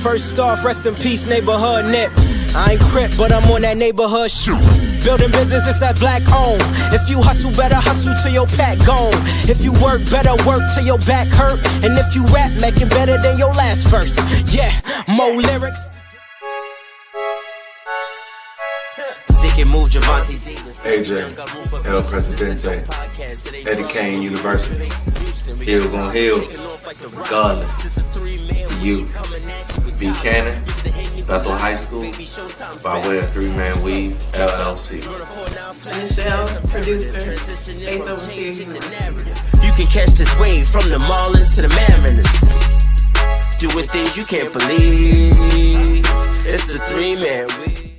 First off, rest in peace, neighborhood nip. I ain't crip, but I'm on that neighborhood shoot. Building business, it's that black owned. If you hustle, better hustle till your pack gone. If you work, better work till your back hurt. And if you rap, make it better than your last verse. Yeah, more lyrics. Move Javante AJ, El Presidente, Eddie Kane University. Hill gon' heal, regardless. You, B. Cannon, Bethel High School, by way of 3-Man Weave, LLC. Michelle, producer, Faith Overseer. You can catch this wave from the Marlins to the Mariners. Doing things you can't believe. It's the 3-Man Weave.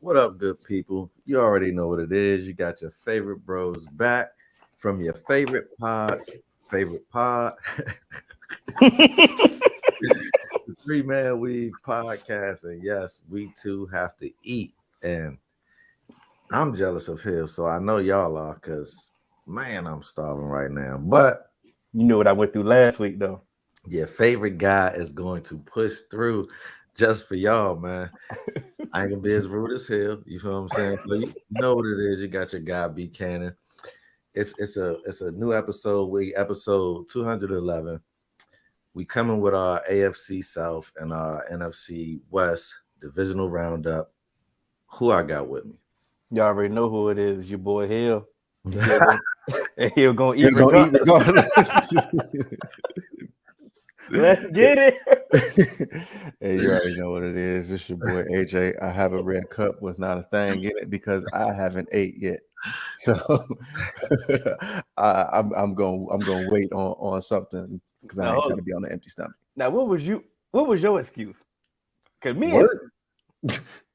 What up, good people? You already know what it is. You got your favorite bros back from your favorite pod's favorite pod. The 3-Man Weave podcast. And yes, we too have to eat. And I'm jealous of him, so I know y'all are, because, man, I'm starving right now. But you know what I went through last week, though. Your favorite guy is going to push through just for y'all, man. I ain't gonna be as rude as hell. You feel what I'm saying? So you know what it is. You got your guy B. Cannon. It's a new episode. Episode 211. We coming with our AFC South and our NFC West divisional roundup. Who I got with me? Y'all already know who it is. Your boy Hill. And Hill gonna eat. Let's get it. Hey, you already know what it is. This your boy AJ. I have a red cup with not a thing in it because I haven't ate yet. So I'm gonna wait on something because I ain't gonna be on an empty stomach. Now, what was your excuse? Because me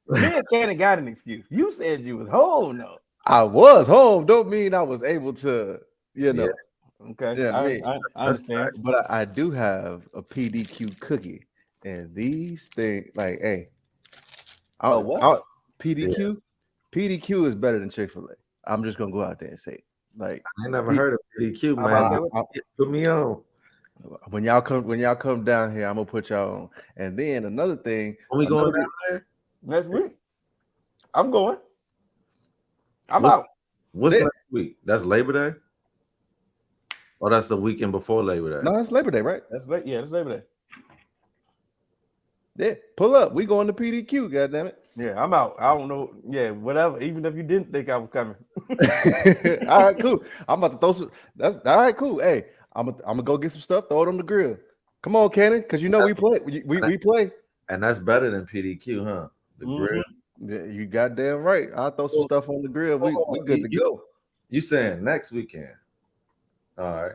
and Cannon got an excuse. You said you was home, though. I was home. Don't mean I was able to, you know. Yeah. Okay. Yeah, I understand. But I do have a PDQ cookie, and these things, like, hey, PDQ, yeah. PDQ is better than Chick-fil-A. I'm just gonna go out there and say it. Like, I ain't never heard of PDQ, man. Put me on. When y'all come down here, I'm gonna put y'all on. And then another thing, when we going down there next week, I'm going. I'm out. What's next week? That's Labor Day. Oh, that's the weekend before Labor Day. No, that's Labor Day, right? That's Labor Day. Yeah, pull up. We going to PDQ, goddammit. Yeah, I'm out. I don't know. Yeah, whatever. Even if you didn't think I was coming. All right, cool. I'm about to throw some. That's all right, cool. Hey, I'm gonna go get some stuff, throw it on the grill. Come on, Cannon, because you know we play. We play. And that's better than PDQ, huh? The grill. Yeah, you goddamn right. I'll throw some stuff on the grill. We good to go. You saying next weekend? All right.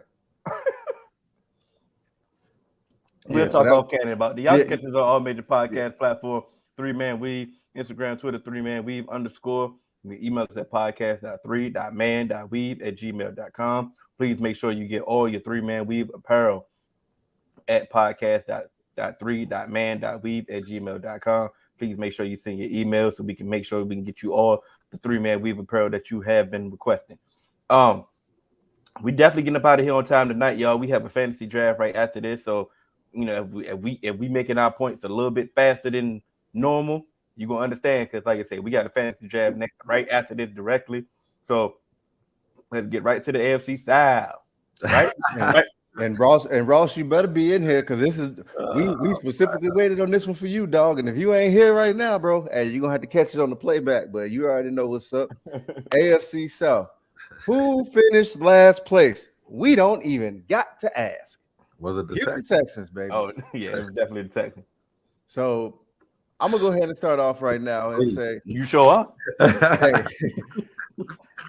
We'll talk off Cannon about the y'all catch us on all major podcast platform. 3-Man Weave, Instagram, Twitter, 3-Man Weave _. You can email us at podcast.3.man.weave@gmail.com. Please make sure you get all your 3-Man Weave apparel at podcast.3.man.weave@gmail.com. Please make sure you send your email so we can make sure we can get you all the 3-Man Weave apparel that you have been requesting. We definitely getting up out of here on time tonight, y'all. We have a fantasy draft right after this, so you know if we making our points a little bit faster than normal, you're gonna understand because, like I said, we got a fantasy draft next right after this directly. So let's get right to the AFC side, right? And Ross, you better be in here because this is we specifically waited on this one for you, dog. And if you ain't here right now, bro, hey, you're gonna have to catch it on the playback. But you already know what's up. AFC South. Who finished last place? We don't even got to ask. Was it the Texans, baby? Oh, yeah, it was definitely the Texans. So I'm gonna go ahead and start off right now and say, you show up. Hey,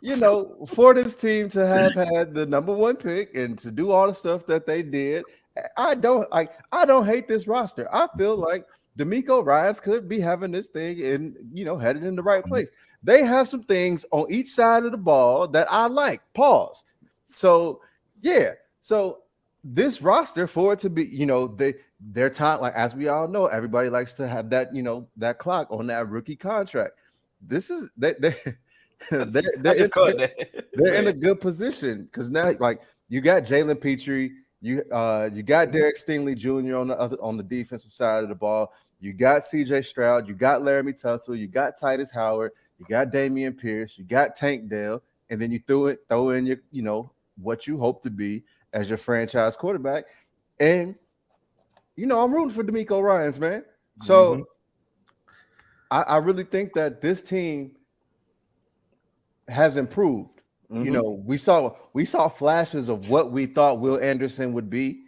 you know, for this team to have had the number one pick and to do all the stuff that they did, I don't hate this roster. I feel like D'Amico Ryans could be having this thing and, you know, headed in the right place. They have some things on each side of the ball that I like. Pause. So, yeah. So this roster, for it to be, you know, their time, like as we all know, everybody likes to have that, you know, that clock on that rookie contract. This is they're in a good position because now, like, you got Jalen Petrie, You got Derek Stingley Jr. on the defensive side of the ball. You got C.J. Stroud. You got Laramie Tunsil. You got Titus Howard. You got Damian Pierce. You got Tank Dell, and then you throw in your what you hope to be as your franchise quarterback. And I'm rooting for DeMeco Ryans, man. So I really think that this team has improved. We saw flashes of what we thought Will Anderson would be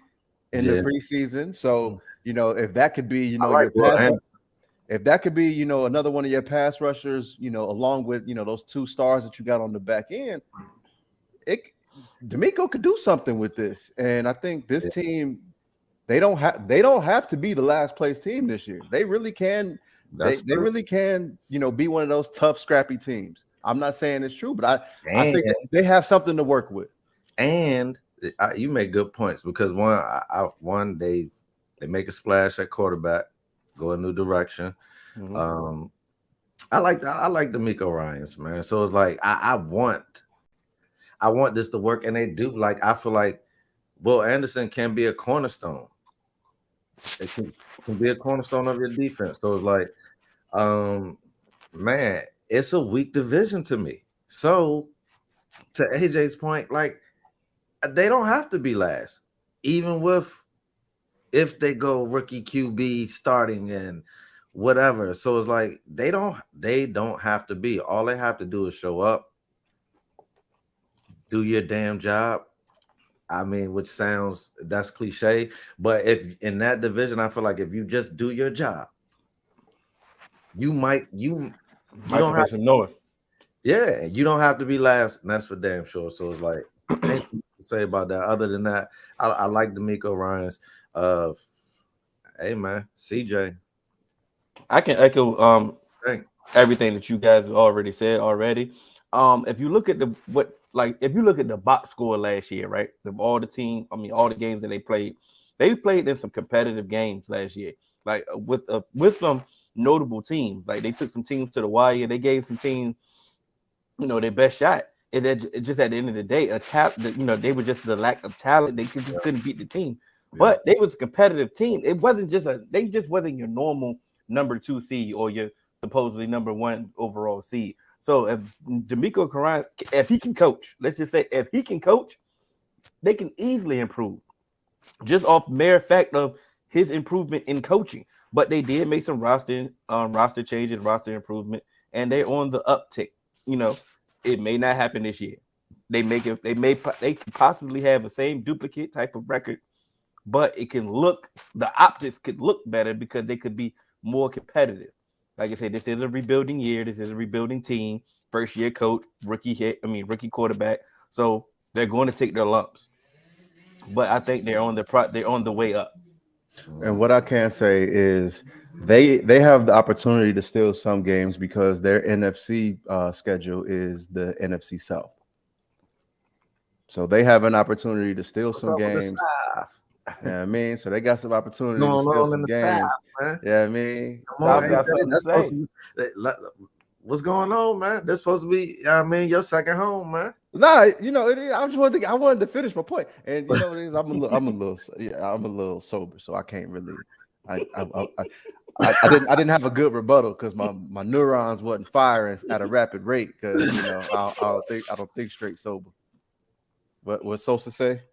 in the preseason. So, if that could be, if that could be, another one of your pass rushers, along with, those two stars that you got on the back end, DeMeco could do something with this. And I think this team, they don't have to be the last place team this year. They really can. They really can, be one of those tough, scrappy teams. I'm not saying it's true, but I think that they have something to work with. And you make good points because they make a splash at quarterback, go a new direction. I like DeMeco Ryans, man. So it's like I want this to work, and they do. Like I feel like Will Anderson can be a cornerstone. It can be a cornerstone of your defense. So it's like, man, it's a weak division to me. So to AJ's point, like they don't have to be last, even if they go rookie QB starting and whatever. So it's like they don't have to be. All they have to do is show up, do your damn job. I mean, which sounds that's cliche, but if in that division, I feel like if you just do your job, you don't have to know it. Yeah, you don't have to be last, and that's for damn sure. So it's like, thanks to say about that. Other than that, I like DeMeco Ryans. Hey man, CJ. I can echo everything that you guys have already said already. If you look at the box score last year, right? All the games that they played in some competitive games last year, like with some notable teams. Like they took some teams to the wire. They gave some teams, their best shot. And then just at the end of the day, they were just the lack of talent. They just couldn't beat the team. Yeah. But they was a competitive team. It wasn't they just wasn't your normal number 2 seed or your supposedly number 1 overall seed. So if DeMeco Ryans, if he can coach, let's just say if he can coach, they can easily improve. Just off mere fact of his improvement in coaching. But they did make some roster changes, roster improvement, and they're on the uptick. It may not happen this year. They could possibly have the same duplicate type of record, but the optics could look better because they could be more competitive. Like I said, this is a rebuilding year. This is a rebuilding team. First year coach, rookie quarterback. So they're going to take their lumps. But I think they're on the way up. And what I can say is they have the opportunity to steal some games because their NFC schedule is the NFC South. So they have an opportunity to steal some games. Yeah, I mean, so they got some opportunity to steal some games. Yeah, I mean, what's going on, man? That's supposed to be, your second home, man. Nah, I wanted to finish my point, and I'm a little sober, so I can't really. I didn't have a good rebuttal because my neurons wasn't firing at a rapid rate because I don't think straight sober. What Sosa say?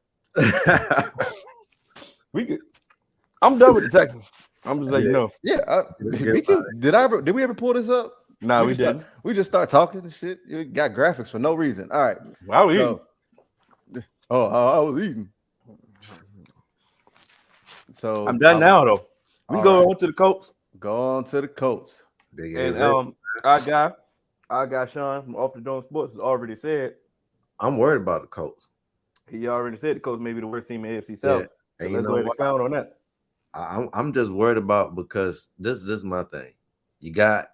I'm done with the Texans. I'm just like, no. Yeah, me too. Did we ever pull this up? No, we didn't. We just start talking and shit. You got graphics for no reason. All right. I was eating. I was eating. So I'm done now, though. We go on to the Colts. Go on to the Colts. And our guy Sean from Off the Dome Sports has already said. I'm worried about the Colts. He already said the Colts may be the worst team in AFC South. Yeah. So let's go ahead and expound on that. I'm just worried about because this is my thing. You got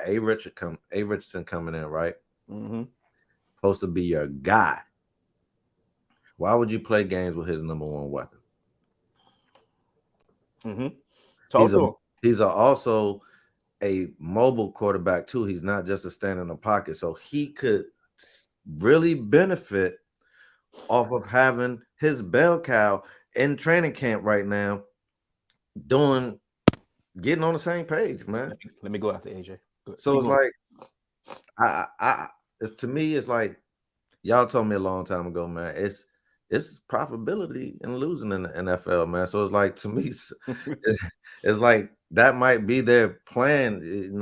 A. Richardson coming in, right? Mm-hmm. Supposed to be your guy. Why would you play games with his number 1 weapon? Mm-hmm. He's also a mobile quarterback too. He's not just a stand in the pocket, so he could really benefit off of having his bell cow in training camp right now, getting on the same page, man. Let me go after AJ. So it's like, it's to me, it's like y'all told me a long time ago, man. It's profitability in losing in the NFL, man. So it's like, to me, it's like that might be their plan,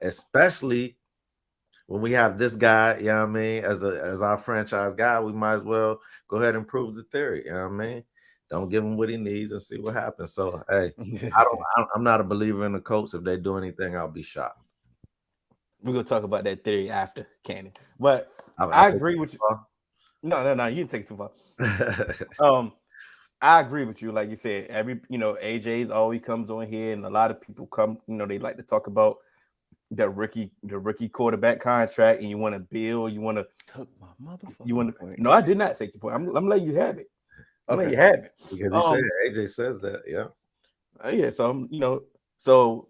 especially when we have this guy, you know what I mean, as our franchise guy. We might as well go ahead and prove the theory, you know what I mean? Don't give him what he needs and see what happens. So hey, I'm not a believer in the Colts. If they do anything, I'll be shocked. We're gonna talk about that theory after Cannon, but I agree with you. No, you didn't take it too far. I agree with you. Like you said, AJ's always comes on here, and a lot of people come. They like to talk about the rookie quarterback contract, and you want to build. You want to took my motherfucker. You want to? No, I did not take your point. I'm letting you have it. I'm letting you have it because he said AJ says that. Yeah. Yeah. So so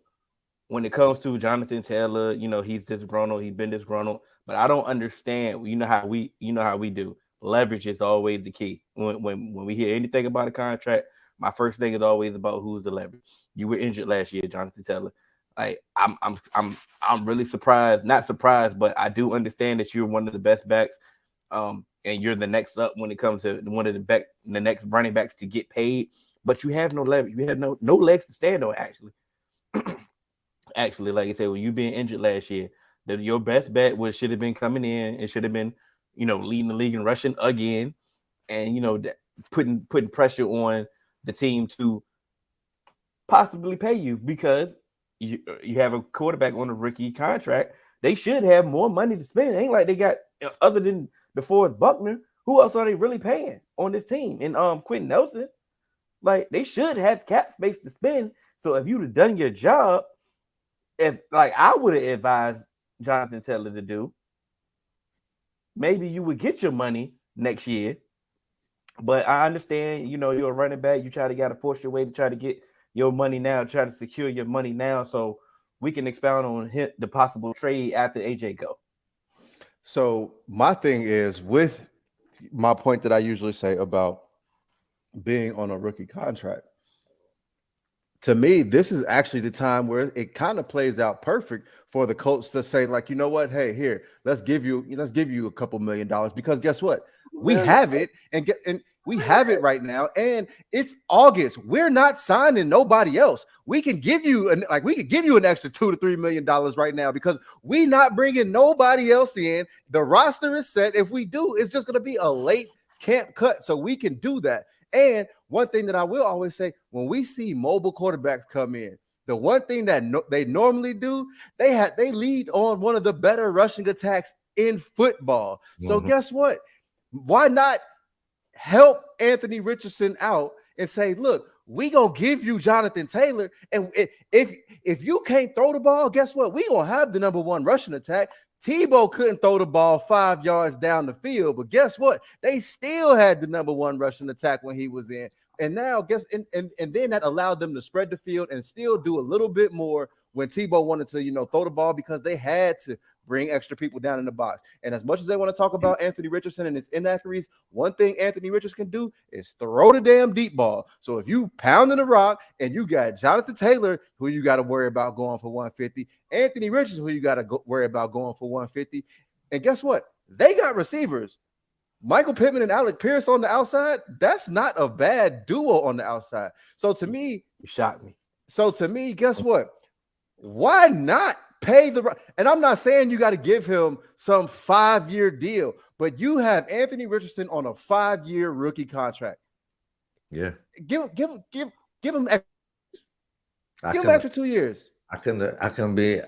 when it comes to Jonathan Taylor, he's disgruntled. He's been disgruntled. But I don't understand. You know how we do. Leverage is always the key. When we hear anything about a contract, my first thing is always about who's the leverage. You were injured last year, Jonathan Taylor. Like I'm really surprised. Not surprised, but I do understand that you're one of the best backs. And you're the next up when it comes to one of the next running backs to get paid. But you have no leverage. You have no legs to stand on. Actually, like I said, when you being injured last year, your best bet should have been coming in. It should have been, leading the league in rushing again, and putting pressure on the team to possibly pay you because you have a quarterback on a rookie contract. They should have more money to spend. It ain't like they got, other than DeForest Buckner, who else are they really paying on this team? And Quentin Nelson, like they should have cap space to spend. So if you'd have done your job, I would have advised Jonathan Taylor to do, maybe you would get your money next year. But I understand, you're a running back. You got to force your way to try to get your money now, try to secure your money now, so we can expound on the possible trade after AJ go. So my thing is, with my point that I usually say about being on a rookie contract, to me, this is actually the time where it kind of plays out perfect for the Colts to say, like, you know what? Hey, here, let's give you a couple $1 million, because guess what? We have it, and we have it right now, and it's August. We're not signing nobody else. We can give you an extra $2 to $3 million right now because we not bringing nobody else in. The roster is set. If we do, it's just going to be a late camp cut, so we can do that. And one thing that I will always say, when we see mobile quarterbacks come in, the one thing that they normally do, they lead on one of the better rushing attacks in football. So guess what? Why not help Anthony Richardson out and say, look, we gonna give you Jonathan Taylor, and if you can't throw the ball, guess what? We gonna have the number one rushing attack. Tebow couldn't throw the ball 5 yards down the field, but guess what? They still had the number one rushing attack when he was in. And now and then that allowed them to spread the field and still do a little bit more when Tebow wanted to, throw the ball, because they had to bring extra people down in the box. And as much as they want to talk about Anthony Richardson and his inaccuracies, one thing Anthony Richardson can do is throw the damn deep ball. So if you pounding the rock and you got Jonathan Taylor, who you got to worry about going for 150, Anthony Richardson, who you got to worry about going for 150, and guess what? They got receivers. Michael Pittman and Alec Pierce on the outside, that's not a bad duo on the outside. So to me, you shocked me. So to me, guess what? Why not pay and I'm not saying you got to give him some 5-year deal, but you have Anthony Richardson on a 5-year rookie contract. Yeah. Give him extra 2 years. I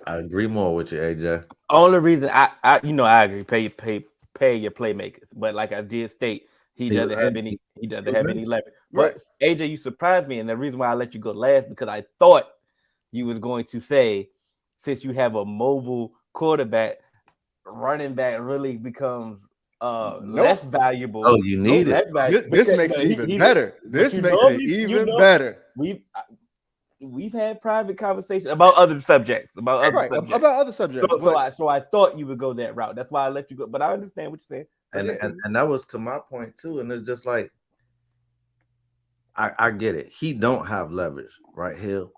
agree more with you, AJ. Only reason I agree, pay your playmakers, but like I did state, he doesn't have any leverage. But right. AJ, you surprised me, and the reason why I let you go last, because I thought you was going to say, since you have a mobile quarterback, running back really becomes less valuable. Oh, you need it. This makes it even better. This makes it even better. We've had private conversations about other subjects. About other subjects. So I thought you would go that route. That's why I let you go. But I understand what you're saying. And that was to my point too. And it's just like I get it. He don't have leverage, right, Hill?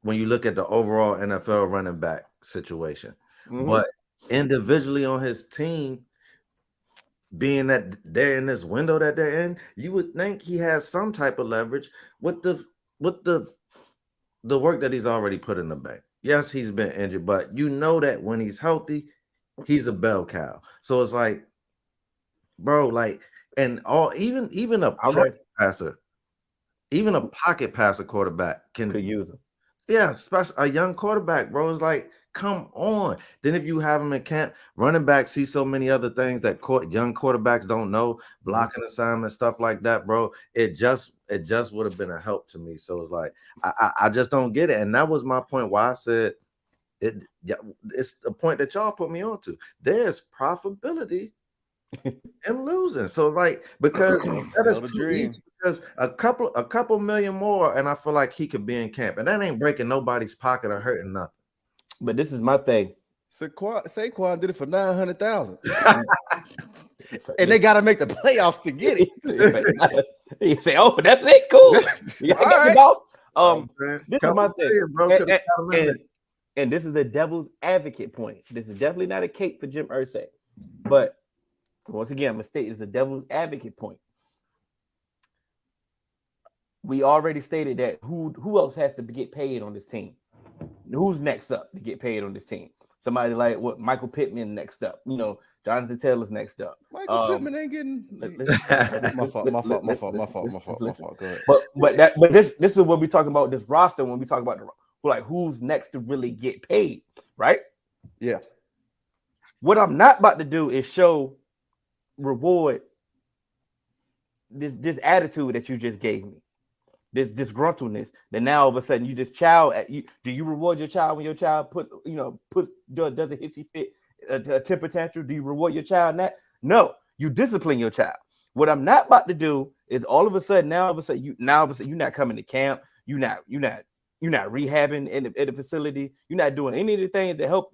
When you look at the overall NFL running back situation, but individually on his team, being that they're in this window that they're in, you would think he has some type of leverage with the work that he's already put in the bank. Yes, he's been injured, but you know that when he's healthy, he's a bell cow. So it's like, bro, like, and even a pocket passer, even a pocket passer quarterback could use him. Yeah, especially a young quarterback, bro. It's like, come on. Then if you have him in camp, running back see so many other things that young quarterbacks don't know, blocking assignments, stuff like that, bro. It just would have been a help to me. So it's like I just don't get it. And that was my point why I said it. Yeah, it's the point that y'all put me on to. There's profitability in losing. So it's like, because that is too easy. Because a couple million more, and I feel like he could be in camp, and that ain't breaking nobody's pocket or hurting nothing. But this is my thing. Saquon did it for $900,000, and they got to make the playoffs to get it. You say, "Oh, that's it, cool." This is my thing, bro. And this is a devil's advocate point. This is definitely not a cake for Jim Irsay, but once again, I'm gonna state it's a devil's advocate point. We already stated that who else has to get paid on this team? Who's next up to get paid on this team? Somebody like what Michael Pittman next up. You know, Jonathan Taylor's next up. Michael Pittman ain't getting my fault. Go ahead. But this is what we talking about, this roster, when we talk about who's next to really get paid, right? Yeah. What I'm not about to do is reward this attitude that you just gave me. This disgruntledness that now all of a sudden you just do you reward your child when your child does a hissy fit, a temper tantrum? Do you reward your child in that? No, you discipline your child. What I'm not about to do is all of a sudden you're not coming to camp, you're not rehabbing in the facility, you're not doing any of the things that help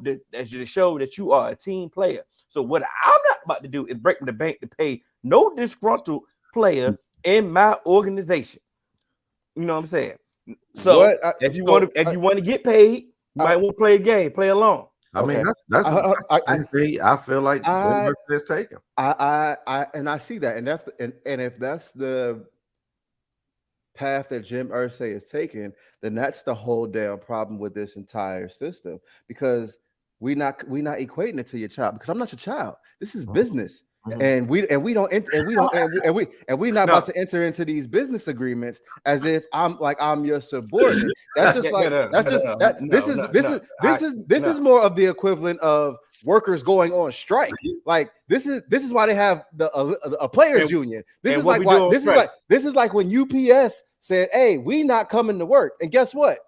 to show that you are a team player. So what I'm not about to do is break the bank to pay no disgruntled player in my organization. You know what I'm saying? So if you want to get paid, you might want to play a game, play along. I mean, that's I feel like is taken. I see that, and if that's the path that Jim Irsay is taking, then that's the whole damn problem with this entire system, because we not equating it to your child, because I'm not your child. This is business. And we not about to enter into these business agreements as if I'm your subordinate. That's just this is more of the equivalent of workers going on strike. Like this is why they have a players union. This is like when UPS said, "Hey, we not coming to work," and guess what?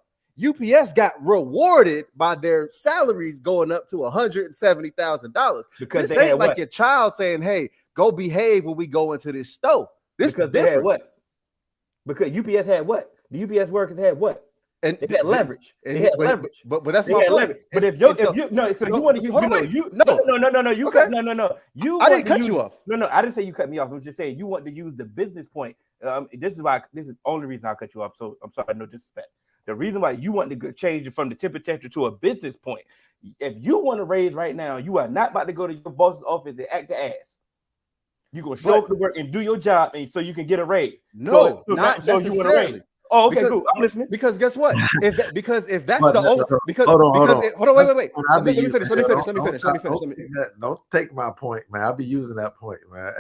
UPS got rewarded by their salaries going up to $170,000. Because this ain't like your child saying, "Hey, go behave when we go into this store." This because they had what? Because UPS had what? The UPS workers had what? And they had leverage. They had leverage. But that's my point. But if you want to use I didn't cut you off. No, I didn't say you cut me off. I was just saying you want to use the business point. This is the only reason I cut you off. So I'm sorry, no disrespect. The reason why you want to change it from the temper tantrum to a business point, if you want to raise right now, you are not about to go to your boss's office and act the ass. You're going to show up to work and do your job, and so you can get a raise. No, not necessarily. You want a raise. Oh, okay, cool. I'm listening. Because guess what? Wait. Let me finish. Don't take my point, man. I'll be using that point, man.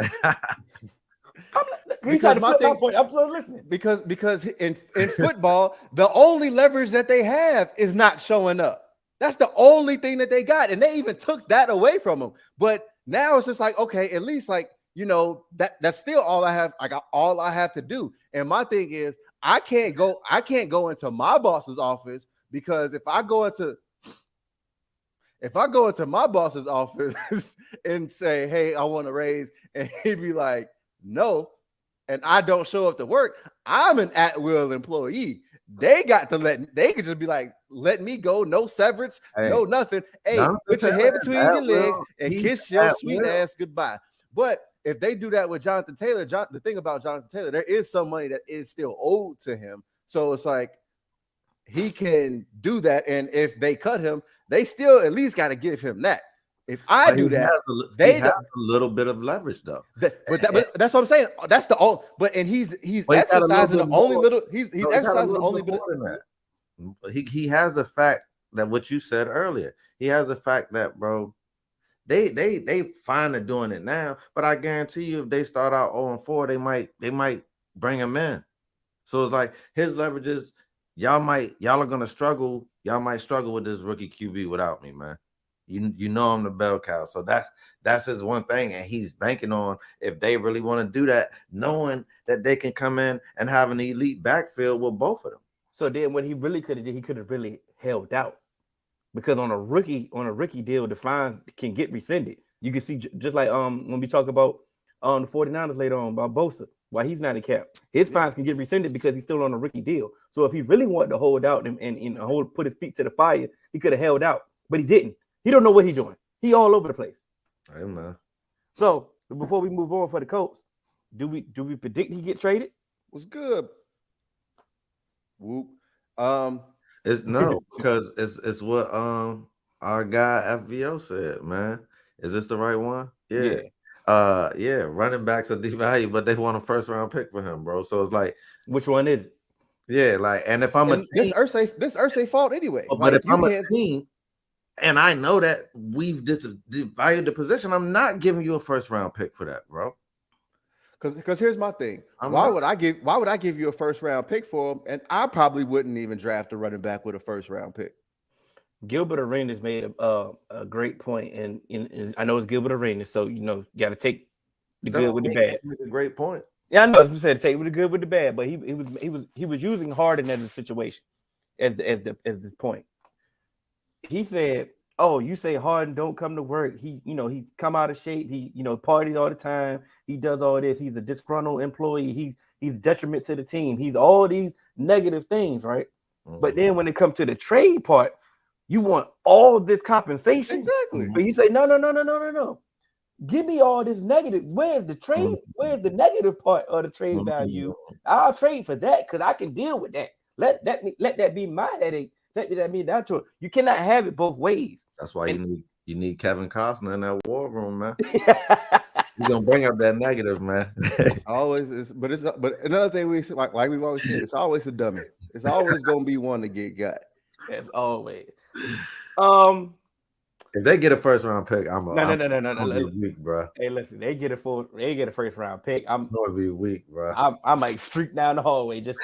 I'm so listening. Because in football, the only leverage that they have is not showing up. That's the only thing that they got, and they even took that away from them. But now it's just like, okay, at least that's still all I have. I got all I have to do. And my thing is, I can't go into my boss's office, because if I go into my boss's office and say, "Hey, I want to raise," and he'd be like, "No," and I don't show up to work, I'm an at-will employee. They got to they could just be like, let me go, no severance, no nothing. Hey, Jonathan put your Taylor head is between at your legs will. and He's kiss your at sweet will. ass goodbye. But if they do that with Jonathan Taylor, the thing about Jonathan Taylor, there is some money that is still owed to him. So it's like he can do that. And if they cut him, they still at least got to give him that. If I But do he that, has a little bit of leverage though. But that's what I'm saying. That's the all. But and he's But he got a exercising the little bit only more. little. He's No, he got a exercising the little only bit bit. more than that. He has the fact that what you said earlier. He has the fact that, bro, they fine at doing it now. But I guarantee you, if they start out 0-4, they might bring him in. So it's like his leverage is y'all are gonna struggle. Y'all might struggle with this rookie QB without me, man. You know I'm the bell cow. So that's his one thing, and he's banking on if they really want to do that, knowing that they can come in and have an elite backfield with both of them. So then what he really could have did, he could have really held out. Because on a rookie deal, the fines can get rescinded. You can see just like when we talk about the 49ers later on about Bosa, why he's not a cap. His fines can get rescinded because he's still on a rookie deal. So if he really wanted to hold out and put his feet to the fire, he could have held out, but he didn't. He don't know what he's doing. He all over the place. Hey, man. So before we move on for the Colts, do we predict he get traded? Was good. Whoop. It's no, because it's what our guy FVO said, man. Is this the right one? Yeah. Yeah, running backs are devalued, but they want a first round pick for him, bro. So it's like, which one is it? Yeah, like, and if I'm a team, this Irsay fault anyway. But if I'm a team and I know that we've devalued the position, I'm not giving you a first round pick for that, bro. Because here's my thing. Why would I give you a first round pick for him? And I probably wouldn't even draft a running back with a first round pick. Gilbert Arenas made a great point, and I know it's Gilbert Arenas, so you got to take the good with the bad. A great point. Yeah, I know. You said take with the good with the bad, but he was using Harden as a situation, as the point. He said, "Oh, you say Harden don't come to work. He come out of shape. He parties all the time. He does all this. He's a disgruntled employee. He's detriment to the team. He's all these negative things, right? Mm-hmm. But then when it comes to the trade part, you want all this compensation. Exactly. But you say no. Give me all this negative. Where's the trade? Where's the negative part of the trade value? I'll trade for that because I can deal with that. Let that be my headache. Let that be that choice. You cannot have it both ways. That's why you need Kevin Costner in that war room, man. You're gonna bring up that negative, man. It's always but another thing we like we've always said, it's always a dummy. It's always gonna be one to get got. As always. If they get a first round pick, I'm no. Weak, bro. Hey, listen, they get a first round pick. I'm gonna be weak, bro. I might streak down the hallway just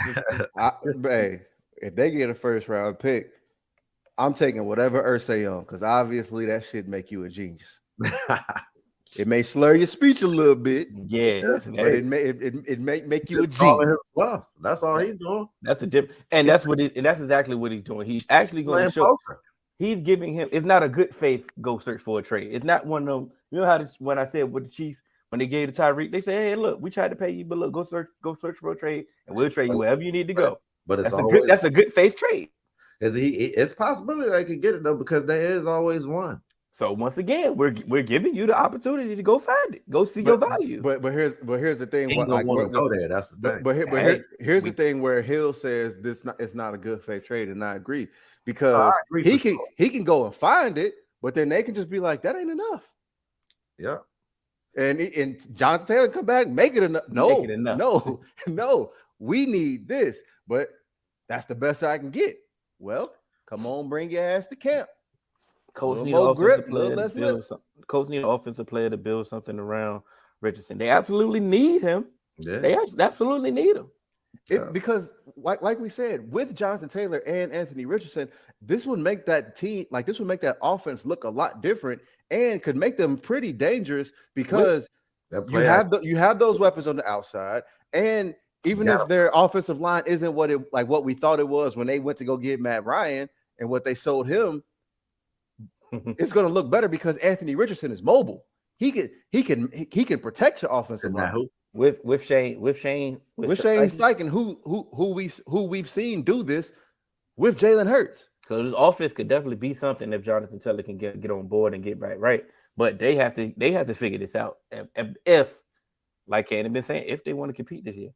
hey, if they get a first round pick, I'm taking whatever Irsay on because obviously that should make you a genius. It may slur your speech a little bit, yeah, but it may make you a genius. That's all he's doing. That's a different, and that's exactly what he's doing. He's actually going to show. Poker. He's giving him. It's not a good faith go search for a trade. It's not one of them. You know how when I said with the Chiefs when they gave the Tyreek, they said, "Hey, look, we tried to pay you, but look, go search for a trade, and we'll trade you wherever you need to go." But that's a good faith trade. It's possibility they could get it though because there is always one. So once again, we're giving you the opportunity to go find it, go see your value. But here's the thing. Ain't want to go there. That's the thing. But here's the thing where Hill says it's not a good faith trade, and I agree because he can go and find it, but then they can just be like that ain't enough. Yeah. And Jonathan Taylor come back, make it enough. No, we need this, but that's the best I can get. Well, come on, bring your ass to camp. Coach need an offensive player to build something around Richardson. They absolutely need him. Yeah. They absolutely need him. Because like we said, with Jonathan Taylor and Anthony Richardson, this would make that team, this would make that offense look a lot different and could make them pretty dangerous because you have those weapons on the outside. And even if their offensive line isn't what we thought it was when they went to go get Matt Ryan and what they sold him, it's going to look better because Anthony Richardson is mobile. He can protect your offensive line. with Shane Steichen, who we've seen do this with Jalen Hurts. So this offense could definitely be something if Jonathan Taylor can get on board and get right. But they have to figure this out. If like Cannon been saying, if they want to compete this year.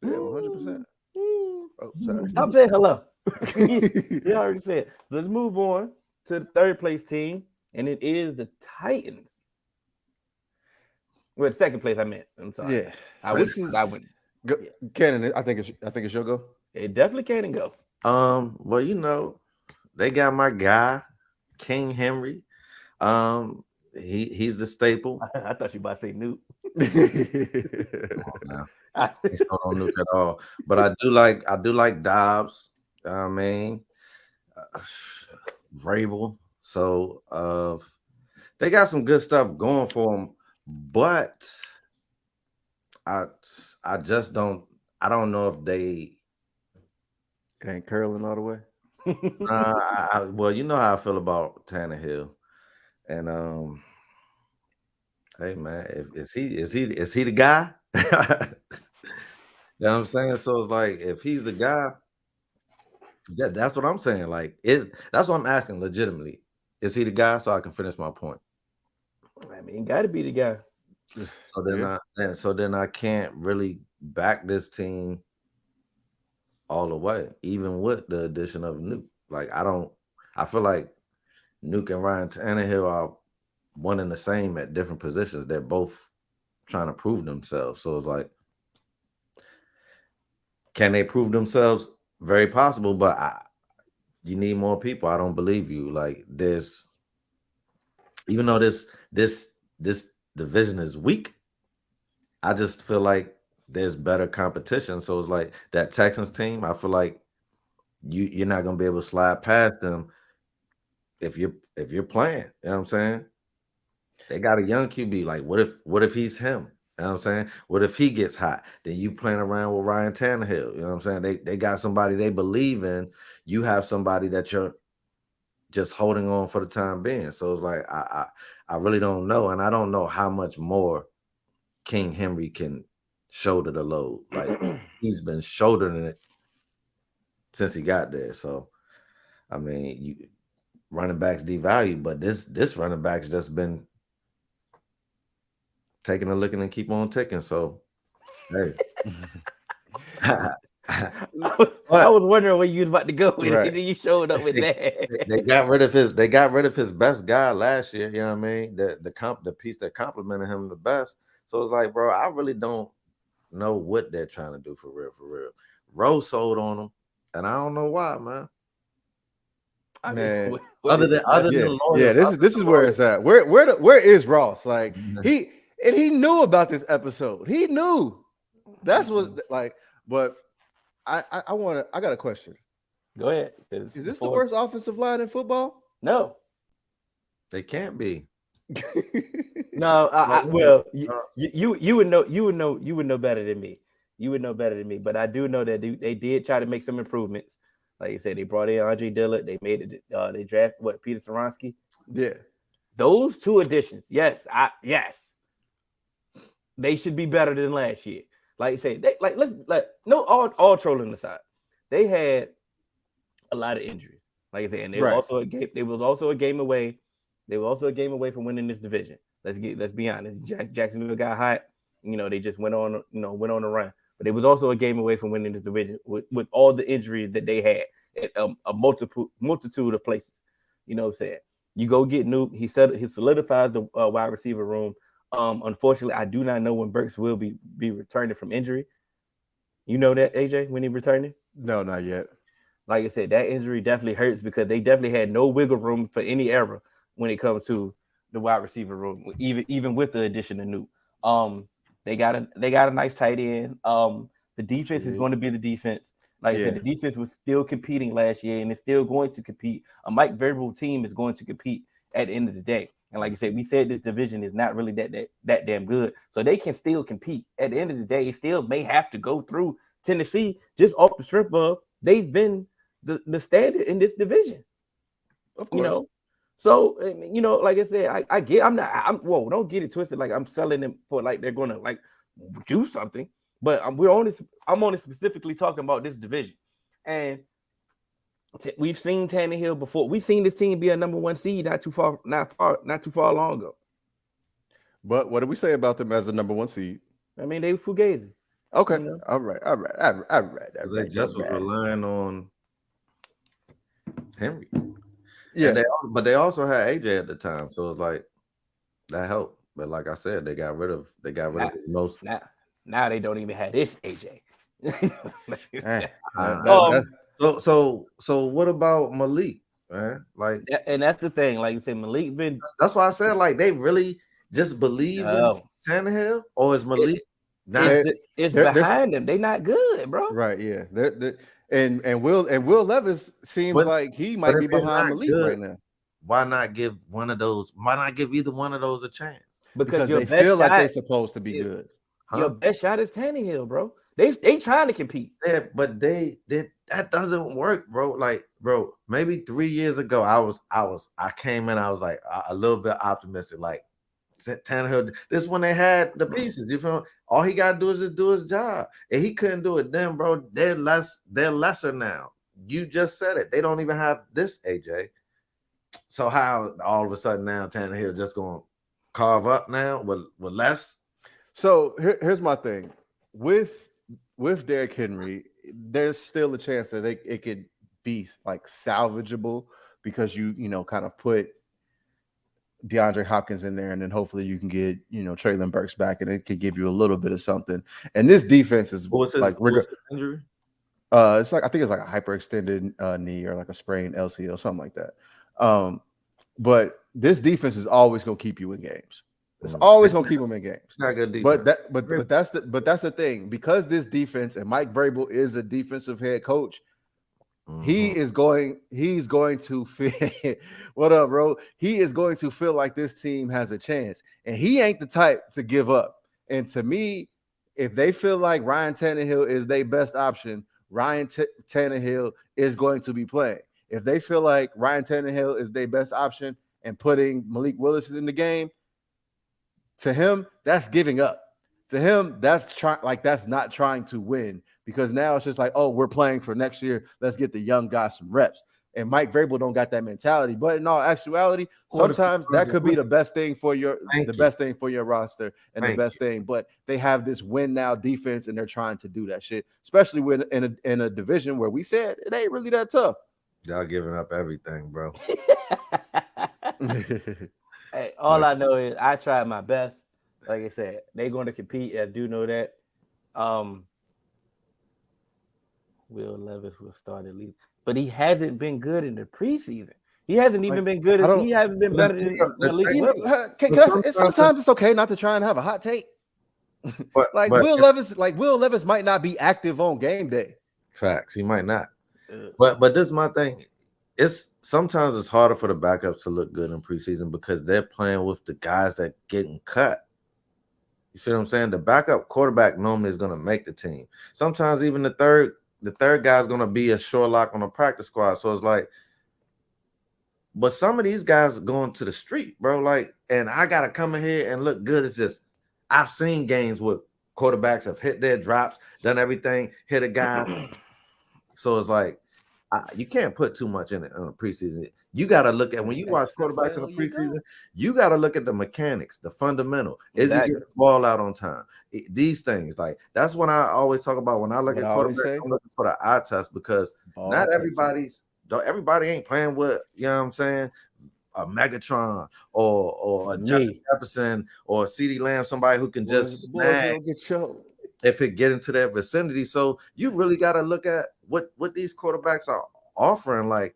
Yeah, 100%. Oh, sorry. Stop saying hello. You already said. Let's move on to the third place team, and it is the Titans. Well, second place I meant. I'm sorry. Yeah, I went. Cannon, I think it's your go. It definitely can go. Well, you know, they got my guy, King Henry. He's the staple. I thought you about to say Newt. No, he's not on Nuke at all. But I do like Dobbs. I mean, Vrabel. So they got some good stuff going for them. But I just don't. I don't know if they. It ain't curling all the way. Well, you know how I feel about Tannehill, and hey man, is he the guy? You know what I'm saying? So it's like if he's the guy, that's what I'm saying. Like that's what I'm asking legitimately. Is he the guy? So I can finish my point. I mean, got to be the guy. So then I can't really back this team all the way, even with the addition of Nuke. Like I feel like Nuke and Ryan Tannehill are one and the same at different positions. They're both trying to prove themselves. So it's like, can they prove themselves? Very possible, but you need more people. I don't believe you. Like even though this division is weak, I just feel like there's better competition. So it's like that Texans team, I feel like you're not gonna be able to slide past them if you're playing. You know what I'm saying? They got a young QB. Like, what if he's him? You know what I'm saying? What if he gets hot? Then you playing around with Ryan Tannehill. You know what I'm saying? They got somebody they believe in. You have somebody that you're just holding on for the time being. So it's like I really don't know, and I don't know how much more King Henry can shoulder the load. Like he's been shouldering it since he got there. So I mean, running backs devalued, but this running back's just been taking a licking and keep on ticking. So hey. I was wondering where you was about to go with it, and then you showed up with that. They got rid of his best guy last year. You know what I mean? The piece that complimented him the best. So it's like, bro, I really don't know what they're trying to do for real. Rose sold on them, and I don't know why, man. Other than Lawyer, this is where it's at. Where is Ross? Like he knew about this episode. He knew. That's what like. But I got a question. Go ahead. Is this the worst offensive line in football? No, they can't be. No, you would know better than me. You would know better than me. But I do know that they did try to make some improvements. Like you said, they brought in Andre Dillard. They made it. They drafted Peter Skoronsky. Yeah, those two additions. Yes, they should be better than last year. Like you say, all trolling aside, they had a lot of injuries. Like I said, and they were also a game. They was also a game away. They were also a game away from winning this division. Let's be honest. Jacksonville got hot. You know, they just went on a run. But it was also a game away from winning this division with all the injuries that they had at a multitude of places. You know what I'm saying? You go get Nuke. He solidifies the wide receiver room. Unfortunately, I do not know when Burks will be returning from injury. You know that, AJ, when he returning? No, not yet. Like I said, that injury definitely hurts because they definitely had no wiggle room for any error when it comes to the wide receiver room, even with the addition of Nuke. They got a nice tight end. The defense is going to be the defense. Like I said, the defense was still competing last year, and it's still going to compete. A Mike Vrabel team is going to compete at the end of the day. And like I said, we said this division is not really that damn good, so they can still compete. At the end of the day, still may have to go through Tennessee just off the strength of they've been the standard in this division. Of course. You know, so you know, like I said, don't get it twisted. Like I'm selling them for like they're gonna like do something. But I'm only specifically talking about this division, and we've seen Tannehill before. We've seen this team be a number 1 seed not too far long ago. But what do we say about them as the number 1 seed? I mean, they fugazi. Okay, You know? all right. They just was relying on Henry. Yeah, but they also had AJ at the time, so it's like that helped. But like I said, they got rid of his most. Now they don't even have this AJ. So what about Malik, man? Like, and that's the thing. Like you said, Malik been. That's why I said like they really just believe in Tannehill, or is Malik? It's behind them. They not good, bro. Right? Yeah. And Will Levis seems like he might be behind Malik right now. Why not give either one of those a chance? Because they feel like they're supposed to be good. Your best shot is Tannehill, bro. They trying to compete. Yeah, but that doesn't work, bro. Like, bro, maybe 3 years ago, I came in, I was like a little bit optimistic, like Tannehill. This is when they had the pieces. You feel me? All he gotta do is just do his job. And he couldn't do it then, bro. They're lesser now. You just said it. They don't even have this AJ. So how all of a sudden now Tannehill just gonna carve up now with less? So here's my thing. With Derrick Henry, there's still a chance that it could be like salvageable because you kind of put DeAndre Hopkins in there, and then hopefully you can get Treylon Burks back, and it could give you a little bit of something. And this defense is what's his injury? It's like I think it's like a hyperextended knee or like a sprained LCL, something like that. But this defense is always going to keep you in games. It's always going to keep them in games. Not good defense. But that's the thing, because this defense, and Mike Vrabel is a defensive head coach. He's going to feel what up, bro? He is going to feel like this team has a chance, and he ain't the type to give up. And to me, if they feel like Ryan Tannehill is their best option, Ryan Tannehill is going to be playing. If they feel like Ryan Tannehill is their best option and putting Malik Willis in the game, to him, that's giving up. To him, that's not trying to win, because now it's just like, oh, we're playing for next year. Let's get the young guys some reps. And Mike Vrabel don't got that mentality. But in all actuality, sometimes that could be the best thing for your roster and the best thing. But they have this win now defense, and they're trying to do that shit, especially when in a division where we said it ain't really that tough. Y'all giving up everything, bro. Hey, all I know is I tried my best. Like I said, they're going to compete. I do know that. Will Levis will start at least, but he hasn't been good in the preseason. He hasn't even been good. He hasn't been better than Malik Willis. Sometimes it's okay not to try and have a hot take. Will Levis might not be active on game day. Facts, he might not. But this is my thing. Sometimes it's harder for the backups to look good in preseason because they're playing with the guys that getting cut. You see what I'm saying? The backup quarterback normally is going to make the team. Sometimes even the third guy is going to be a sure lock on the practice squad. So it's like, but some of these guys are going to the street, bro. Like, and I got to come in here and look good. It's just, I've seen games where quarterbacks have hit their drops, done everything, hit a guy. So it's like, you can't put too much in it on the preseason. You got to look at, when you watch quarterbacks in the preseason, you got to look at the mechanics, the fundamental. Is he getting the ball out on time? These things, like, that's when I always talk about when I look at quarterbacks, I'm looking for the eye test, because not everybody ain't playing with, you know what I'm saying, a Megatron or a Justin Jefferson or a CeeDee Lamb, somebody who can just snag if it get into that vicinity. So you really got to look at what these quarterbacks are offering, like,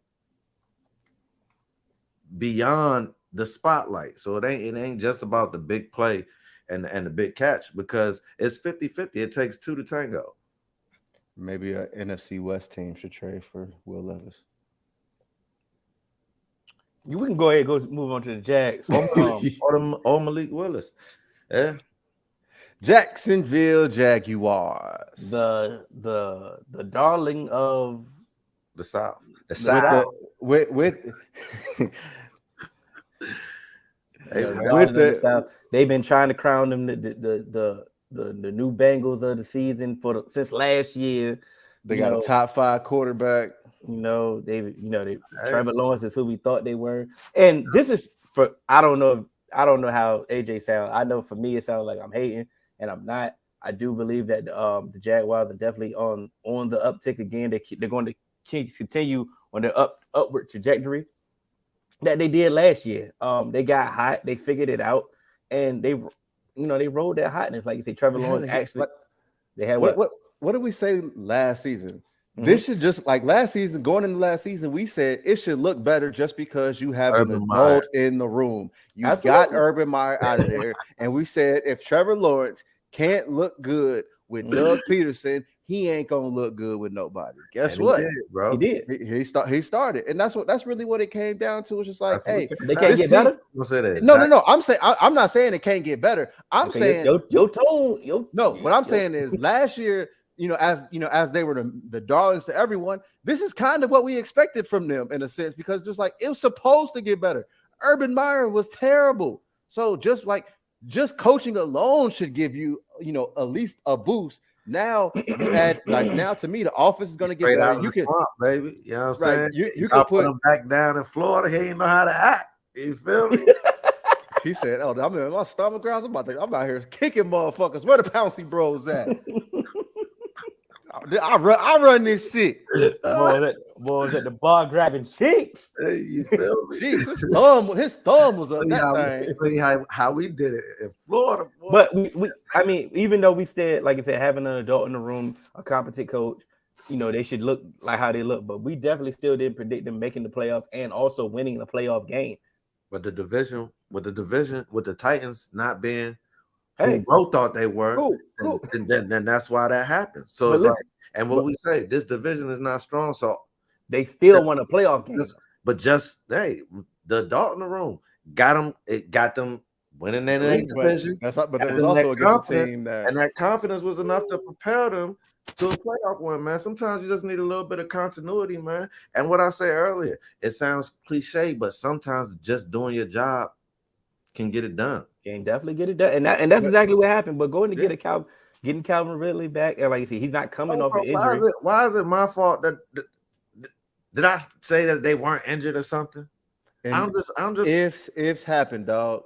beyond the spotlight. So it ain't just about the big play and the big catch, because it's 50-50. It takes two to tango. Maybe an NFC West team should trade for Will Levis. We can go ahead and move on to the Jags. Or Malik Willis. Yeah. Jacksonville Jaguars. The darling of the South. The South. South. They've been trying to crown them the new Bengals of the season since last year. They got a top 5 quarterback. Trevor Lawrence is who we thought they were. And this is for I don't know how AJ sounds. I know for me it sounds like I'm hating, and I'm not. I do believe that the Jaguars are definitely on the uptick again. They're going to continue on their upward trajectory that they did last year. They got hot, they figured it out, and they rode that hotness. Like you say, Trevor Lawrence actually. They had what did we say last season? Mm-hmm. This should just like last season, going into last season, we said it should look better just because you have an adult in the room. You got Urban Meyer out of there. And we said if Trevor Lawrence can't look good with Doug Peterson, he ain't gonna look good with nobody. Guess what, bro? He did. He started, and that's really what it came down to. It's just like, hey, they can't get better. No. I'm not saying it can't get better. I'm saying your tone. What I'm saying is last year, as they were the darlings to everyone, this is kind of what we expected from them in a sense, because just like it was supposed to get better. Urban Meyer was terrible, so just coaching alone should give you, at least a boost. Now you add now to me the offense is going to get straight better. Out of the swamp, baby. You know what I'm saying? You can put him back down in Florida. He ain't know how to act. You feel me? He said, "Oh, I'm in my stomach grounds. I'm out here kicking motherfuckers. Where the Pouncey Bros at? I run this shit." Boy, at the bar grabbing cheeks. Hey, you feel me? Jeez, his thumb was up that thing. How we did it in Florida, boy. But I mean, even though we said, like I said, having an adult in the room, a competent coach, they should look like how they look. But we definitely still didn't predict them making the playoffs and also winning the playoff game. But with the Titans not being who both thought they were, cool. Then that's why that happened. So we say, this division is not strong, so they still won a playoff game. The adult in the room got them. It got them winning in the division. But it was also against a team and that confidence was enough to prepare them to a playoff win, man. Sometimes you just need a little bit of continuity, man. And what I said earlier, it sounds cliche, but sometimes just doing your job can get it done. Can definitely get it done, and that's exactly what happened. But going to getting Calvin Ridley back, and like you said, he's not coming off an injury. Why is it my fault that did I say that they weren't injured or something? And I'm just ifs happen, dog.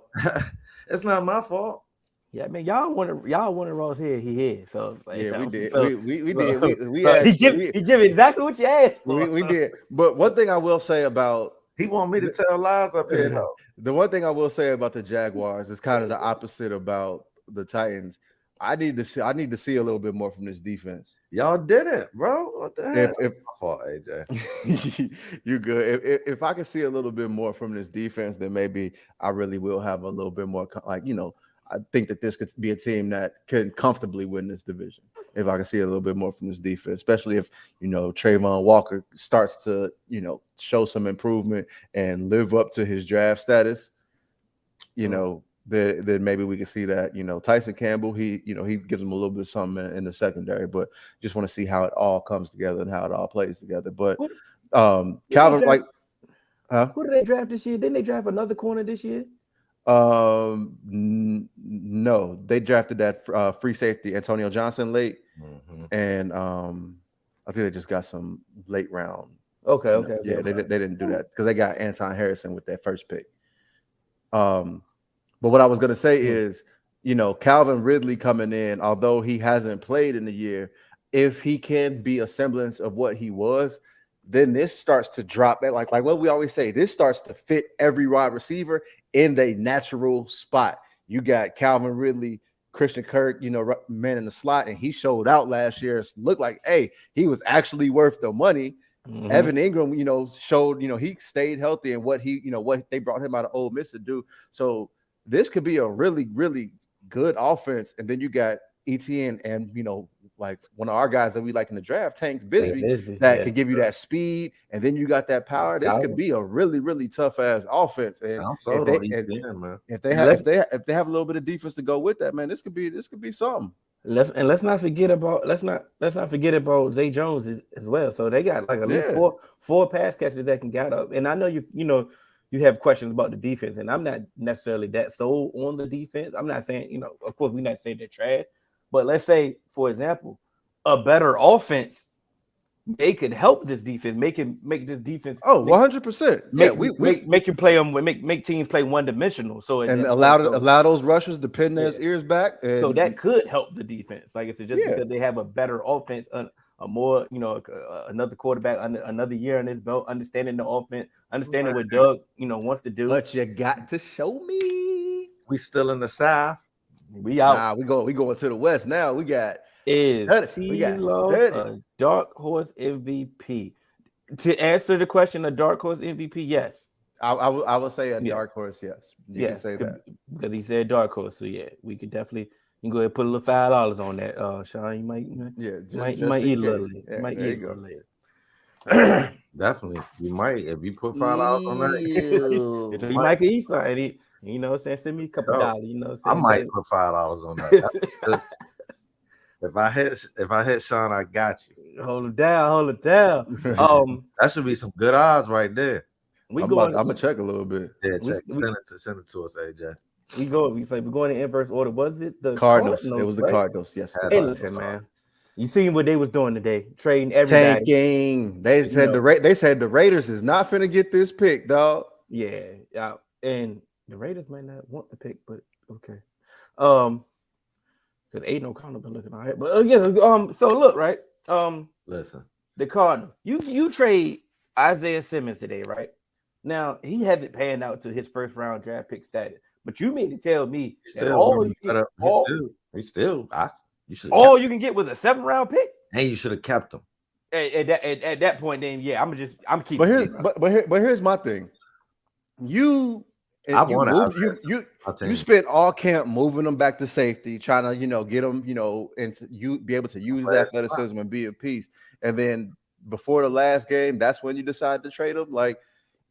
It's not my fault. Yeah, I mean, y'all wanted Ross here. He here. So we did. So, we did. He give exactly what you asked for. We did. But one thing I will say about he want me to tell lies up here, though. The one thing I will say about the Jaguars is kind of the opposite about the Titans. I need to see a little bit more from this defense. Y'all did it, bro. What the hell? My fault, AJ. You good. If I can see a little bit more from this defense, then maybe I really will have a little bit more I think that this could be a team that can comfortably win this division. If I can see a little bit more from this defense, especially if, Trayvon Walker starts to, show some improvement and live up to his draft status, then maybe we can see that, Tyson Campbell, he gives him a little bit of something in the secondary, but just want to see how it all comes together and how it all plays together. But Calvin, who did they draft this year? Didn't they draft another corner this year? No, they drafted that free safety Antonio Johnson late, and I think they just got some late round. Okay. Yeah, they didn't do that because they got Anton Harrison with that first pick. But what I was gonna say is, Calvin Ridley coming in, although he hasn't played in the year, if he can be a semblance of what he was, then this starts to drop at like what we always say, this starts to fit every wide receiver in their natural spot. You got Calvin Ridley, Christian Kirk, man in the slot, and he showed out last year. It looked like, hey, he was actually worth the money. Mm-hmm. Evan Ingram, showed, he stayed healthy and what they brought him out of Ole Miss to do. So this could be a really, really good offense. And then you got ETN and, like one of our guys that we like in the draft, Tank Bisbee, that can give you that speed, and then you got that power. This could be a really, really tough ass offense. And if they have a little bit of defense to go with that, man, this could be something. Let's not forget about Zay Jones as well. So they got like at least four pass catchers that can get up. And I know you have questions about the defense, and I'm not necessarily that sold on the defense. I'm not saying, of course, we're not saying they're trash. But let's say, for example, a better offense, they could help this defense, make this defense. Oh, 100%. Yeah, make you play them, make teams play one dimensional. So and allow those rushers to pin their ears back. And so that could help the defense. Like I said, just because they have a better offense, a more, another quarterback, another year on his belt, understanding the offense, understanding what Doug, wants to do. But you got to show me. We still in the South. We out. Nah, we going to the West now. We got a dark horse MVP. To answer the question, a dark horse MVP, yes. I would say a dark horse, yes. You can say that because he said dark horse. So yeah, we could definitely. You can go ahead and put a little $5 on that, Sean. You might eat a little. Yeah, might eat a little. Definitely, you might if you put $5 on that. You might eat something. Send me a couple dollars. I might put $5 on that. If I hit Sean, I got you. Hold it down. That should be some good odds right there. I'm gonna check a little bit. Yeah, check. Send it to us, AJ. We're going in inverse order. Was it the Cardinals? It was the Cardinals. Yes. Hey, listen, man. You seen what they was doing today? Trading everybody. Tanking. They said the Raiders is not finna get this pick, dog. Yeah. And the Raiders might not want the pick, but okay. Because Aiden O'Connell been looking all right. But so look, right? Listen. The Cardinals. You trade Isaiah Simmons today, right? Now he hasn't panned out to his first round draft pick status. But you mean to tell me you can get was a 7th round pick? And you should have kept him. At that point, then I'm keeping. But here's my thing. You spent all camp moving them back to safety, trying to get them, and you be able to use athleticism and be a piece. And then before the last game, that's when you decided to trade him.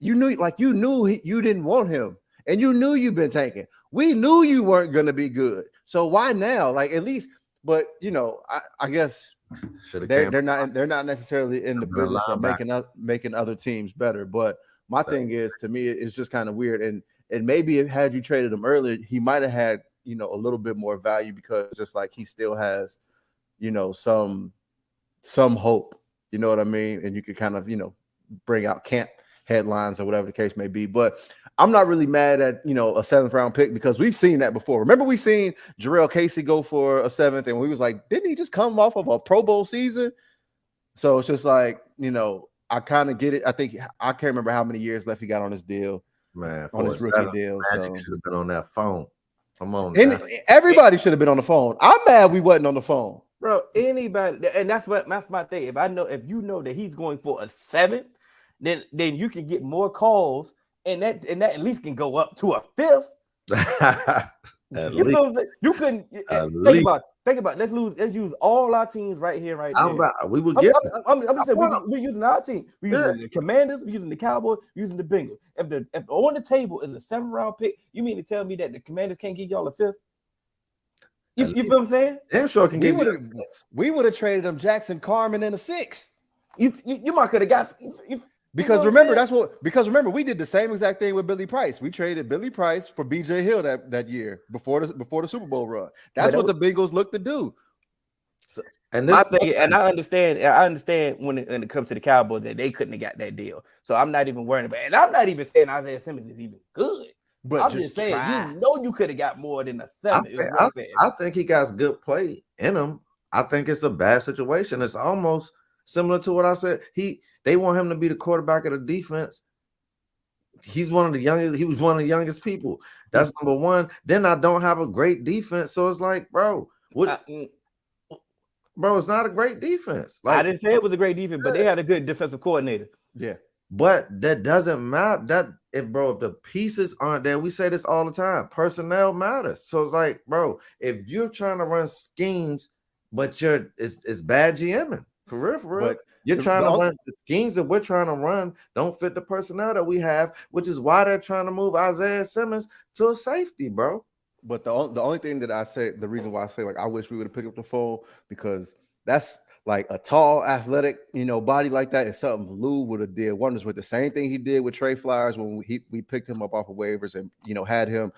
You knew you didn't want him, and you knew you've been tanking. We knew you weren't going to be good. So why now? At least, but I guess they're not necessarily in the business of making other teams better. But my thing is, to me, it's just kind of weird. And maybe had you traded him earlier, he might have had a little bit more value because just he still has some hope. You know what I mean? And you could kind of bring out camp headlines or whatever the case may be. But I'm not really mad at a 7th round pick because we've seen that before. Remember, we seen Jarrell Casey go for a 7th, and we was like, didn't he just come off of a Pro Bowl season? So it's just I kind of get it. I can't remember how many years left he got on his deal. Man, on his rookie deal. Magic should have been on that phone. Come on, and everybody should have been on the phone. I'm mad we wasn't on the phone, bro. Anybody, and that's my thing. If you know that he's going for a 7th, then you can get more calls, and that at least can go up to a 5th. You know what I'm saying? You couldn't think about. Let's use all our teams right here, right now. We would get. I'm just saying we're using our team. We're using the Commanders. We're using the Cowboys. We're using the Bengals. If on the table is a 7th round pick, you mean to tell me that the Commanders can't give y'all a 5th? You feel what I'm saying? Damn sure can give you a 6th. We would have traded him Jackson Carman in a 6th. You might could have got. Because remember, we did the same exact thing with Billy Price. We traded Billy Price for BJ Hill that year before the Super Bowl run. That's what the Bengals looked to do. So, and I understand when it comes to the Cowboys that they couldn't have got that deal. So I'm not even worried about it. And I'm not even saying Isaiah Simmons is even good. But I'm just saying, you could have got more than a 7. I think he got good play in him. I think it's a bad situation. It's almost similar to what I said. They want him to be the quarterback of the defense. He was one of the youngest people. That's number one. Then I don't have a great defense. So it's like, bro, it's not a great defense. I didn't say it was a great defense, but they had a good defensive coordinator. Yeah. But that doesn't matter. If the pieces aren't there, we say this all the time. Personnel matters. So it's like, bro, if you're trying to run schemes, but it's bad GMing. For real. But you're trying to run the schemes that we're trying to run don't fit the personnel that we have, which is why they're trying to move Isaiah Simmons to a safety, bro. But the only thing that I say, the reason why I say I wish we would have picked up the phone, because that's a tall, athletic, body like that is something Lou would have did wonders with. The same thing he did with Trey Flowers when we picked him up off of waivers and had him,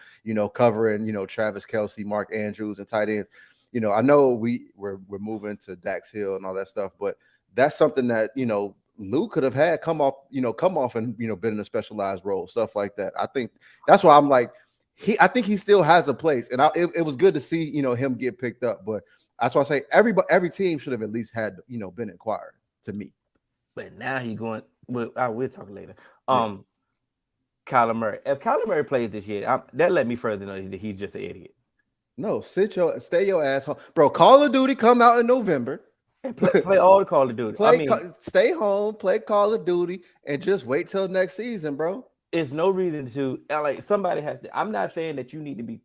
covering Travis Kelce, Mark Andrews, and tight ends. I know we're moving to Dax Hill and all that stuff, but that's something that Lou could have had come off and been in a specialized role, stuff like that. I think that's why I'm like I think he still has a place, and it was good to see him get picked up. But that's why I say every team should have at least had been acquired to me. But now he going. We'll talk later. Kyler Murray. If Kyler Murray plays this year, that let me further know that he's just an idiot. No, stay your ass home, bro. Call of Duty come out in November. And play all the Call of Duty. Stay home, play Call of Duty, and just wait till next season, bro. There's no reason to somebody has to. I'm not saying that you need to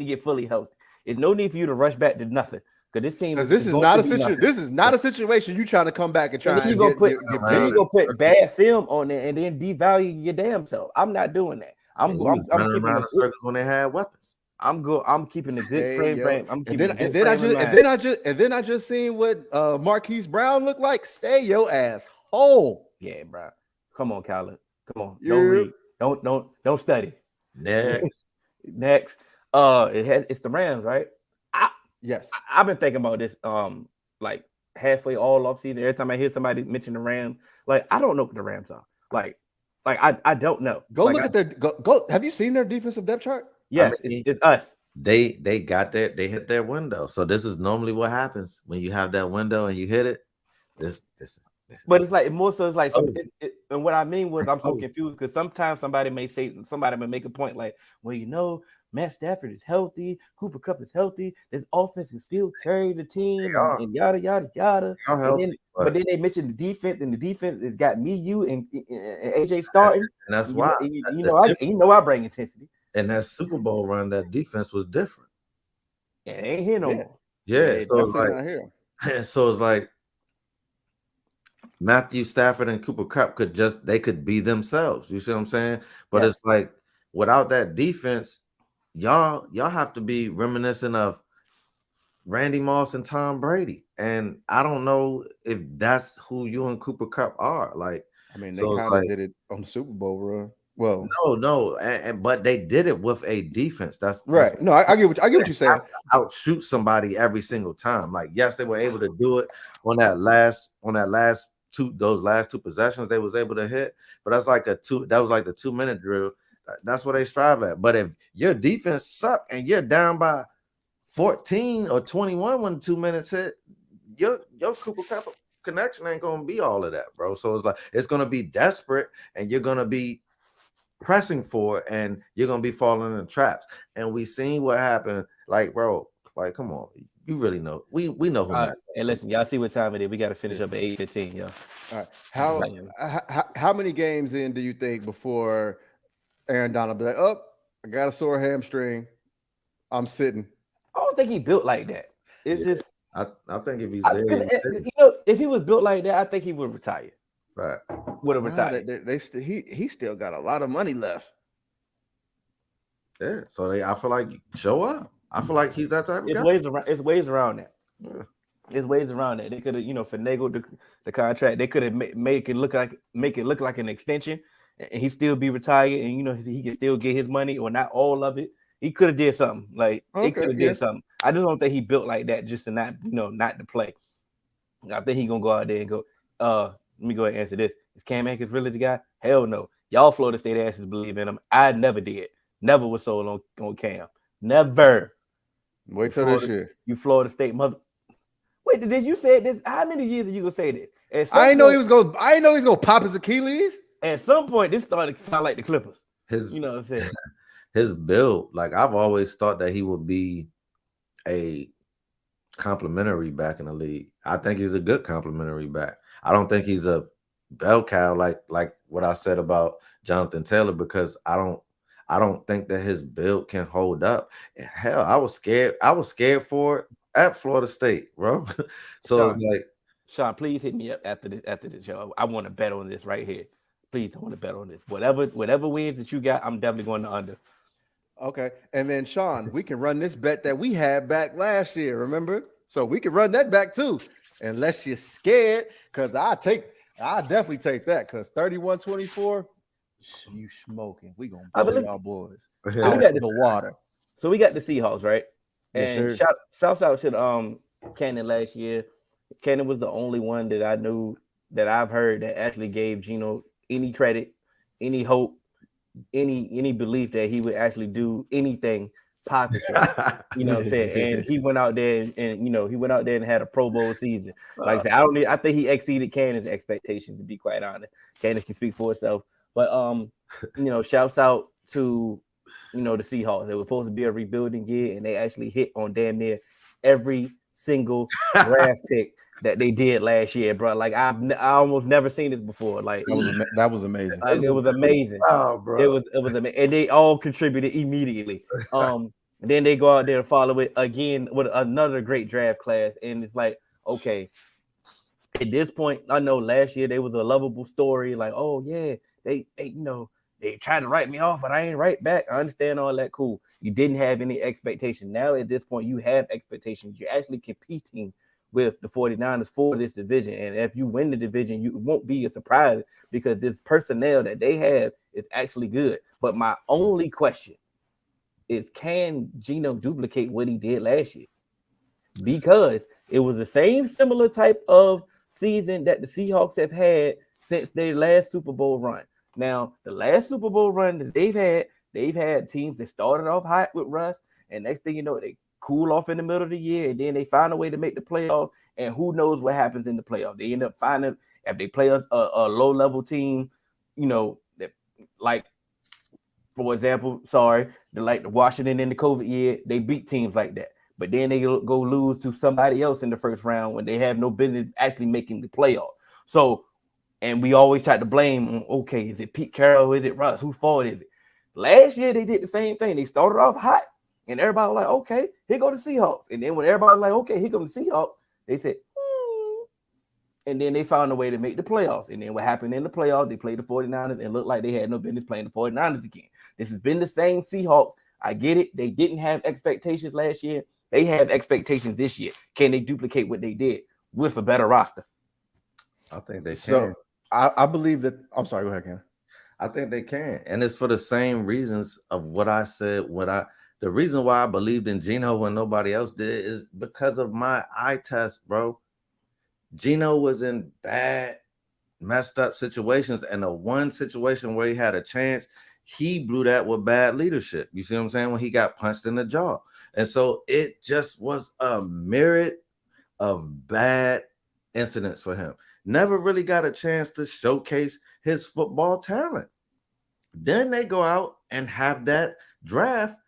get fully healthy. There's no need for you to rush back to nothing. Because this team this is not a situation. This is not a situation you trying to come back and try. And you go put bad film on there and then devalue your damn self. I'm not doing that. I'm keeping around the circles when they had weapons. I'm keeping a good frame. And then I just seen what Marquise Brown looked like. Stay your ass home. Yeah, bro. Come on, Kyler. Come on. Don't read. Don't study. Next. It's the Rams, right? Yes. I've been thinking about this like halfway all off season. Every time I hear somebody mention the Rams, like I don't know what the Rams are. Like I don't know. Go look at their go. Have you seen their defensive depth chart? Yes, it's us. They hit their window. So this is normally what happens when you have that window and you hit it. But it's like more so it's like and what I mean was I'm so confused because sometimes somebody may make a point like, well, Matt Stafford is healthy, Cooper Kupp is healthy, this offense can still carry the team and yada yada yada. But then they mentioned the defense, and the defense has got me, you, and AJ starting. And that's why I bring intensity. And that Super Bowl run, that defense was different. Yeah, they ain't here no more. Yeah, so it's like Matthew Stafford and Cooper Kupp could be themselves. You see what I'm saying? But it's like without that defense, y'all have to be reminiscent of Randy Moss and Tom Brady. And I don't know if that's who you and Cooper Kupp are. Like, I mean, they kind of did it on the Super Bowl run. Well, no, but they did it with a defense. That's right. No, I get what you're saying. Outshoot somebody every single time. Like, yes, they were able to do it on those last two possessions they was able to hit, but that was like the 2-minute drill. That's what they strive at. But if your defense suck and you're down by 14 or 21 when 2 minutes hit, your Cooper Kupp connection ain't gonna be all of that, bro. So it's like it's gonna be desperate, and you're gonna be pressing for it, and you're gonna be falling in traps. And we seen what happened. Like, bro, like, come on, you really know. We know who. Hey, listen, y'all see what time it is. We got to finish up at 8:15, y'all. All right. How many games in do you think before Aaron Donald be like, oh, I got a sore hamstring, I'm sitting? I don't think he built like that. It's just I think if he's there, if he was built like that, I think he would retire. Right. Would have retired. He still got a lot of money left. Yeah. So I feel like show up. I feel like he's that type of guy. It's ways around that. Yeah. There's ways around that. They could have, finagled the contract. They could have make it look like an extension, and he still be retired, and he can still get his money or not all of it. He could have did something. Like he could have did something. I just don't think he built like that just to not to play. I think he gonna go out there and go. Let me go ahead and answer this. Is Cam Akers really the guy? Hell no. Y'all Florida State asses believe in him. I never did. Never was sold on Cam. Never. Wait till this year. You Florida State mother. Wait, did you say this? How many years are you gonna say this? I didn't know he was gonna pop his Achilles. At some point, this started to sound like the Clippers. You know what I'm saying? His build, like I've always thought that he would be a complimentary back in the league. I think he's a good complimentary back. I don't think he's a bell cow like what I said about Jonathan Taylor, because I don't think that his build can hold up. Hell, I was scared for it at Florida State, bro. So it's like, Sean, please hit me up after the show. I want to bet on this right here. Please, I want to bet on this. Whatever wins that you got, I'm definitely going to under. Okay. And then Sean, we can run this bet that we had back last year, remember? So we can run that back too. Unless you're scared, because I definitely take that, because 31-24, you smoking. We gonna blow y'all boys. So we got the water. So we got the Seahawks, right? And sir. shouts out to Cannon last year. Cannon was the only one that I knew that I've heard that actually gave Gino any credit, any hope, any belief that he would actually do anything positive. You know what I'm saying? And he went out there and he went out there and had a Pro Bowl season. Like I said, I think he exceeded Cannon's expectations, to be quite honest. Cannon can speak for itself. But shouts out to the Seahawks. It was supposed to be a rebuilding year, and they actually hit on damn near every single draft pick that they did last year, bro. Like I almost never seen this before. Like that was amazing. it was amazing. Oh, bro. It was amazing, and they all contributed immediately. And then they go out there and follow it again with another great draft class, and it's like, okay, at this point, I know last year they was a lovable story, like, oh yeah, they tried to write me off, but I ain't right back. I understand all that, cool. You didn't have any expectation. Now at this point, you have expectations. You're actually competing with the 49ers for this division. And if you win the division, you won't be a surprise because this personnel that they have is actually good. But my only question is, can Gino duplicate what he did last year? Because it was the same similar type of season that the Seahawks have had since their last Super Bowl run. Now, the last Super Bowl run that they've had teams that started off hot with Russ, and next thing you know, they cool off in the middle of the year, and then they find a way to make the playoff, and who knows what happens in the playoff. They end up finding, if they play a low-level team, that, like, for example, like the Washington in the COVID year, they beat teams like that. But then they go lose to somebody else in the first round when they have no business actually making the playoff. So, and we always try to blame, okay, is it Pete Carroll? Is it Russ? Whose fault is it? Last year, they did the same thing. They started off hot, and everybody was like, okay, here go the Seahawks. And then when everybody was like, okay, here come the Seahawks, they said, and then they found a way to make the playoffs. And then what happened in the playoffs, they played the 49ers and looked like they had no business playing the 49ers again. This has been the same Seahawks. I get it. They didn't have expectations last year. They have expectations this year. Can they duplicate what they did with a better roster? I think they can. So I believe that. I'm sorry. Go ahead, Ken. I think they can, and it's for the same reasons of what I said. The reason why I believed in Gino when nobody else did is because of my eye test, bro. Gino was in bad, messed up situations, and the one situation where he had a chance, he blew that with bad leadership. You see what I'm saying? When he got punched in the jaw. And so it just was a myriad of bad incidents for him. Never really got a chance to showcase his football talent. Then they go out and have that draft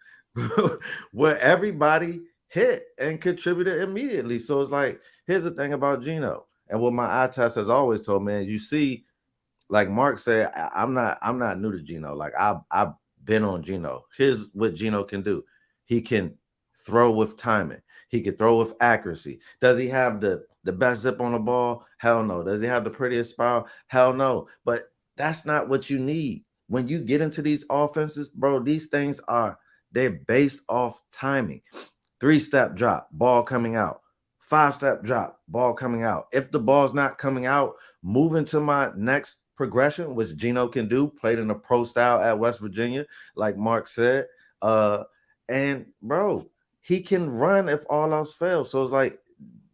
where everybody hit and contributed immediately. So it's like, here's the thing about Gino. And what my eye test has always told me, you see, like Mark said, I'm not new to Gino. Like I've been on Gino. Here's what Gino can do. He can throw with timing. He can throw with accuracy. Does he have the best zip on the ball? Hell no. Does he have the prettiest spiral? Hell no. But that's not what you need. When you get into these offenses, bro, these things they're based off timing. 3-step drop, ball coming out. 5-step drop, ball coming out. If the ball's not coming out, move into my next progression, which Gino can do, played in a pro style at West Virginia, like Mark said. And bro, he can run if all else fails. So it's like,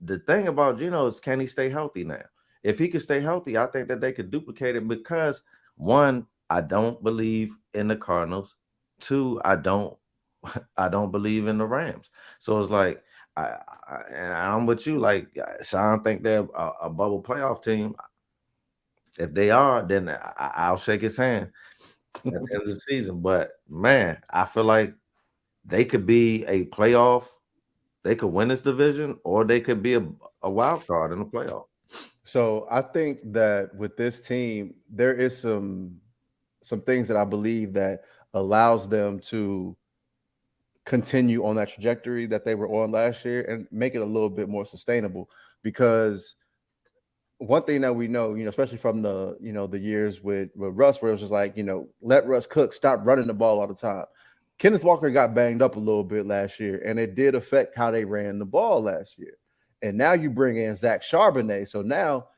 the thing about Gino is, can he stay healthy now? If he can stay healthy, I think that they could duplicate it because, one, I don't believe in the Cardinals. Two, I don't believe in the Rams. So it's like, I'm with you. Like, Sean think they're a bubble playoff team. If they are, then I'll shake his hand at the end of the season. But man, I feel like they could be a playoff. They could win this division, or they could be a wild card in the playoff. So I think that with this team, there is some things that I believe that allows them to continue on that trajectory that they were on last year and make it a little bit more sustainable. Because one thing that we know, especially from the years with Russ, where it was just like, let Russ cook, stop running the ball all the time. Kenneth Walker got banged up a little bit last year, and it did affect how they ran the ball last year. And now you bring in Zach Charbonnet. So now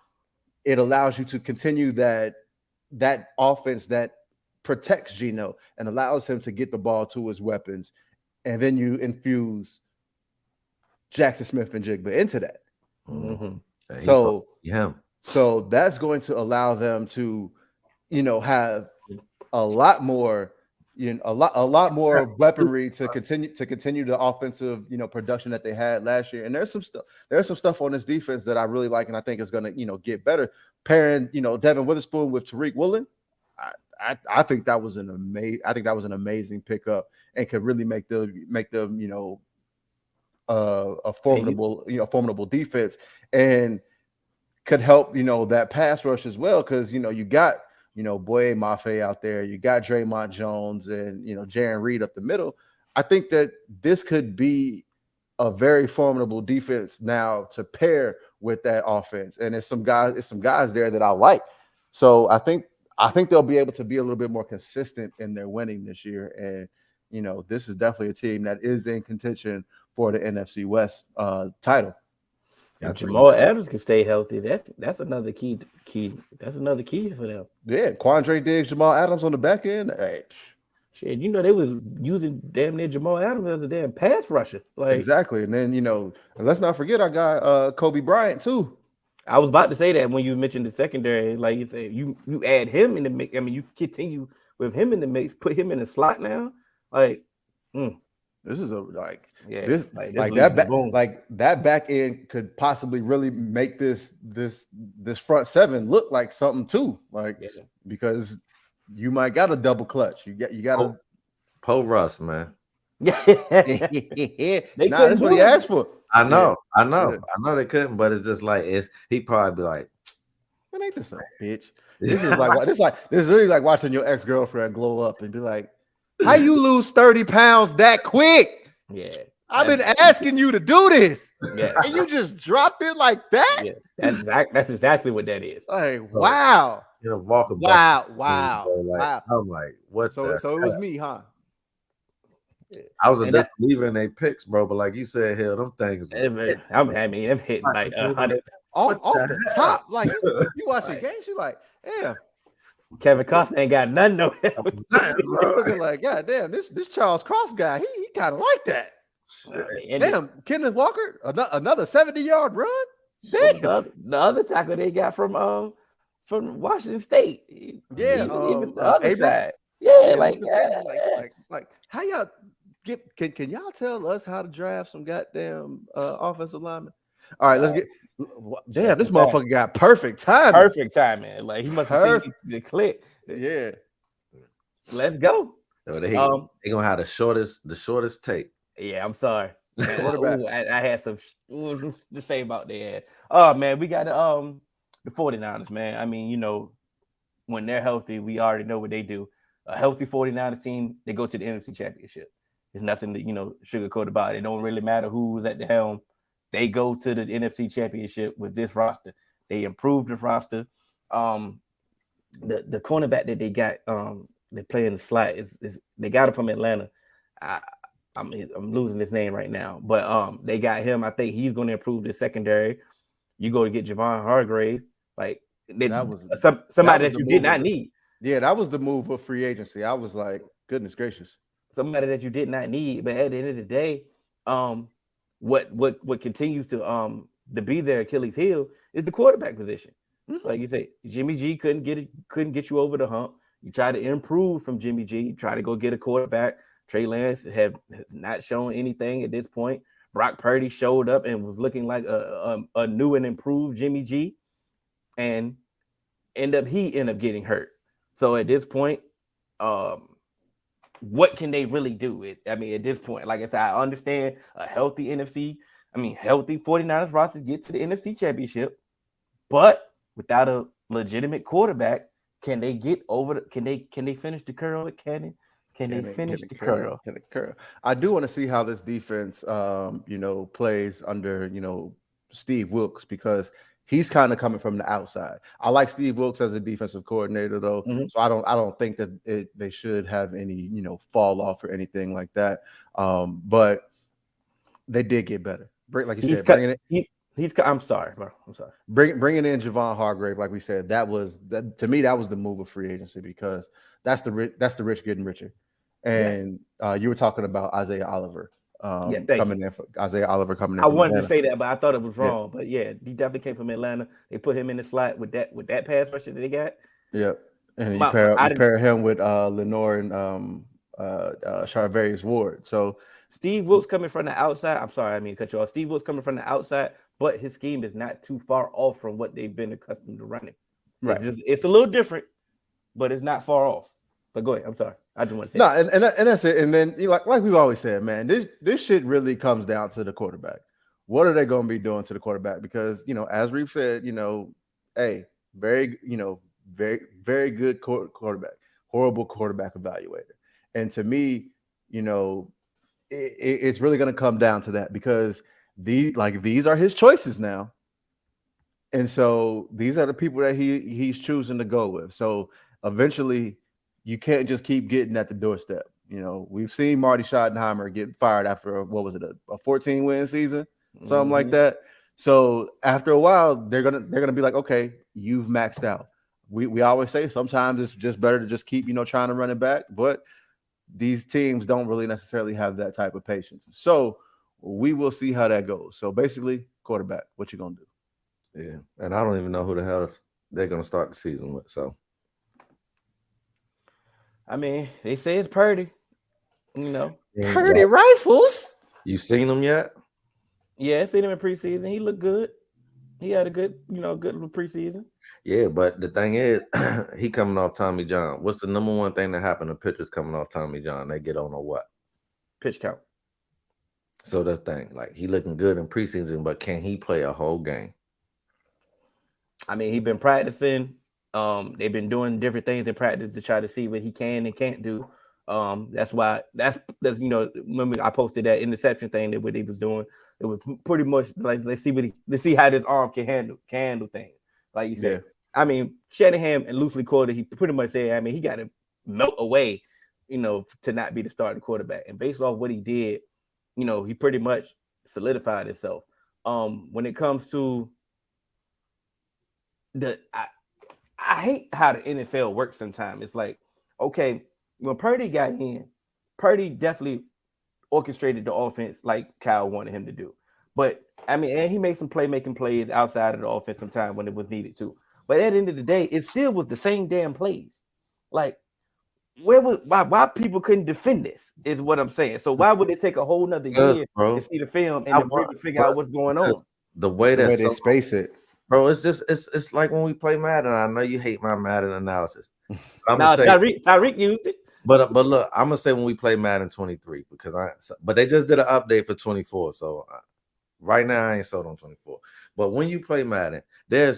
it allows you to continue that offense that protects Gino and allows him to get the ball to his weapons. And then you infuse Jackson Smith and Jigba into that. Mm-hmm. Yeah, he's So him. So that's going to allow them to, have a lot more, a lot more weaponry to continue the offensive, production that they had last year. And there's some stuff on this defense that I really like, and I think is going to, get better. Pairing, Devin Witherspoon with Tariq Woolen, I think that was an amazing pickup and could really make them, a formidable defense, and could help, that pass rush as well. Cause you got, Boye Mafe out there, you got Draymond Jones and, Jaron Reed up the middle. I think that this could be a very formidable defense now to pair with that offense. And it's some guys there that I like. So I think they'll be able to be a little bit more consistent in their winning this year. And, this is definitely a team that is in contention for the NFC West title. If Jamal Adams can stay healthy, that's another key. That's another key for them. Yeah, Quandre Diggs, Jamal Adams on the back end. Hey, shit, they was using damn near Jamal Adams as a damn pass rusher. Like exactly. And then and let's not forget our guy Kobe Bryant too. I was about to say that when you mentioned the secondary, like you say, you add him in the mix. I mean, you continue with him in the mix, put him in the slot now. Like, this is that back end could possibly really make this front seven look like something too. Because you might got a double clutch. You got a Poe Russ, man. That's what he asked for. I know they couldn't, but it's just like he probably be like, man, ain't this a bitch? This is really like watching your ex-girlfriend glow up and be like, how you lose 30 pounds that quick? Yeah. I've been asking you to do this. Yeah. And you just dropped it like that? Yeah. That's exactly what that is. Like, wow. Walking wow. I'm like, what? So it was me, huh? I was a disbeliever in their picks, bro. But like you said, hell, them things. I'm hitting like 100 off the top. Like you watching games, you're like, damn. Kevin Costner ain't got nothing no looking like, God damn, this Charles Cross guy, he kind of like that. Damn, Kenneth Walker, another 70-yard run. Damn. The other tackle they got from Washington State. Yeah, even the other side. Yeah, like how y'all get? Can y'all tell us how to draft some goddamn offensive linemen? All right, let's get. Damn, this motherfucker got perfect timing. Perfect timing. Like he must have seen the click. Yeah. Let's go. They gonna have the shortest tape. Yeah, I'm sorry. Man, I had some to say about that. Oh man, we got the 49ers, man. I mean, when they're healthy, we already know what they do. A healthy 49ers team, they go to the NFC Championship. There's nothing to, sugarcoat about it. It don't really matter who's at the helm. They go to the NFC Championship with this roster. They improved the roster. The cornerback that they got, they play in the slot is they got him from Atlanta. I'm losing his name right now, but they got him. I think he's going to improve the secondary. You go to get Javon Hargrave, like somebody that you did not need. Yeah, that was the move of free agency. I was like, goodness gracious, somebody that you did not need. But at the end of the day, what continues to be their Achilles heel is the quarterback position. Mm-hmm. Like you say, Jimmy G couldn't get you over the hump. You try to improve from Jimmy G, try to go get a quarterback. Trey Lance have not shown anything at this point. Brock Purdy showed up and was looking like a new and improved Jimmy G, and end up getting hurt. So at this point, what can they really do? At this point, like I said, I understand a healthy healthy 49ers roster get to the NFC Championship, but without a legitimate quarterback, can they get over? Can they finish the curl at Cannon? Can they finish the curl? I do want to see how this defense, plays under, Steve Wilkes, because he's kind of coming from the outside. I like Steve Wilkes as a defensive coordinator, though, so I don't think that they should have any, fall off or anything like that. But they did get better. Like you said, bringing it. I'm sorry, bro. I'm sorry. Bringing in Javon Hargrave, like we said, to me that was the move of free agency, because that's the rich getting richer. And you were talking about Isaiah Oliver coming in for Isaiah Oliver coming in. I from wanted Atlanta. to say that, but I thought it was wrong. But yeah, he definitely came from Atlanta. They put him in the slot with that pass rusher that they got. Yep. And My- you pair him with Lenore and Charvarius Ward. So Steve Wilkes coming from the outside. I'm sorry, I mean cut you off. Steve Wilkes coming from the outside, but his scheme is not too far off from what they've been accustomed to running. right. It's a little different, but it's not far off. But go ahead. I'm sorry. I just want to say and that's it. And then like we've always said, man, this shit really comes down to the quarterback. What are they going to be doing to the quarterback? Because as Reeve said, hey, very very good quarterback, horrible quarterback evaluator. And to me, it's really going to come down to that because these are his choices now. And so these are the people that he's choosing to go with. So eventually you can't just keep getting at the doorstep. We've seen Marty Schottenheimer get fired after a 14-win season, something like that. So after a while, they're gonna be like, okay, you've maxed out. We always say sometimes it's just better to just keep trying to run it back, but these teams don't really necessarily have that type of patience. So we will see how that goes. So basically, quarterback, what you gonna do? Yeah, and I don't even know who the hell they're gonna start the season with. So, I mean, they say it's Purdy. Purdy rifles. You seen them yet? Yeah, I seen him in preseason. He looked good. He had a good little preseason. Yeah, but the thing is, he coming off Tommy John. What's the number one thing that happened to pitchers coming off Tommy John? They get on a what? Pitch count. So that's the thing. Like, he looking good in preseason, but can he play a whole game? I mean, he's been practicing. They've been doing different things in practice to try to see what he can and can't do. That's why that's remember I posted that interception thing that what he was doing. It was pretty much like let's see how this arm can handle things. Like you said, I mean, Shanahan and loosely quoted, he pretty much said, I mean, he got to melt away, to not be the starting quarterback. And based off what he did, he pretty much solidified himself. When it comes to I hate how the NFL works sometimes. It's like, okay, when Purdy got in, Purdy definitely orchestrated the offense like Kyle wanted him to do. But I mean, and he made some playmaking plays outside of the offense sometime when it was needed to. But at the end of the day, it still was the same damn plays. Like, why people couldn't defend this is what I'm saying. So why would it take a whole nother year to see the film and to figure out what's going on? The way they space it. Bro, it's like when we play Madden. I know you hate my Madden analysis. Tyreek used it. But look, I'm gonna say when we play Madden 23 but they just did an update for 24. So right now I ain't sold on 24. But when you play Madden, the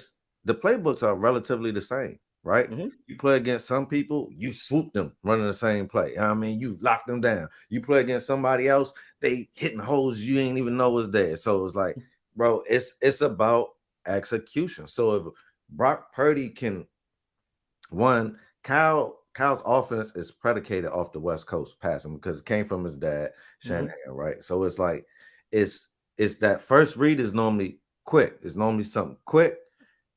playbooks are relatively the same, right? Mm-hmm. You play against some people, you swoop them running the same play. I mean, you lock them down. You play against somebody else, they hitting holes you ain't even know was there. So it's like, bro, it's about execution. So if Brock Purdy can Kyle's offense is predicated off the West Coast passing because it came from his dad, Shanahan, right? So it's like it's that first read is normally quick. It's normally something quick.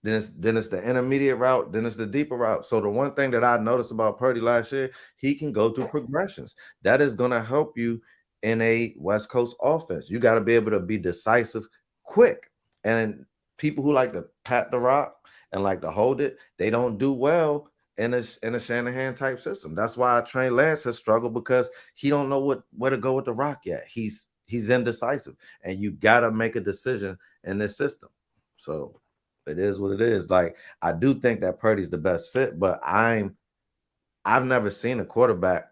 Then it's the intermediate route. Then it's the deeper route. So the one thing that I noticed about Purdy last year, he can go through progressions. That is going to help you in a West Coast offense. You got to be able to be decisive quick. And people who like to pat the rock and like to hold it, they don't do well in a Shanahan type system. That's why Trey Lance has struggled because he don't know where to go with the rock yet. He's indecisive, and you gotta make a decision in this system. So it is what it is. Like, I do think that Purdy's the best fit, but I've never seen a quarterback